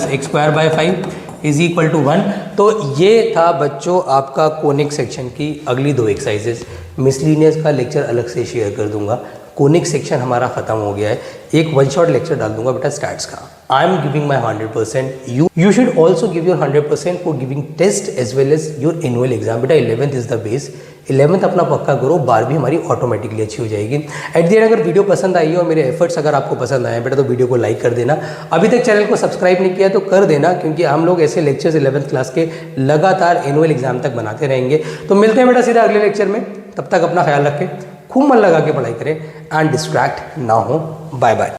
- x² / 5 = 1। तो ये था बच्चों आपका कोनिक सेक्शन की अगली 2 एक्सरसाइजेस। मिसलिनियस का लेक्चर अलग से शेयर कर दूंगा। कोनिक सेक्शन हमारा खत्म हो गया है, एक 1 शॉट लेक्चर डाल दूंगा बेटा स्टैट्स का। I am giving my 100%, you should also give your 100% for giving test as well as your annual exam. बेटा 11th is the base, 11th अपना पक्का करो, 12वीं हमारी ऑटोमेटिकली अच्छी हो जाएगी। एट द एंड अगर वीडियो पसंद आई है और मेरे एफर्ट्स अगर आपको पसंद आए बेटा, तो वीडियो को लाइक कर देना। अभी तक चैनल को सब्सक्राइब नहीं किया तो कर देना, क्योंकि हम लोग ऐसे लेक्चर्स 11th क्लास के लगातार एनुअल एग्जाम तक बनाते रहेंगे। तो मिलते हैं बेटा सीधा अगले लेक्चर में, तब तक अपना ख्याल रखें, खूब मन लगा के पढ़ाई करें एंड डिस्ट्रैक्ट ना हो। Bye bye.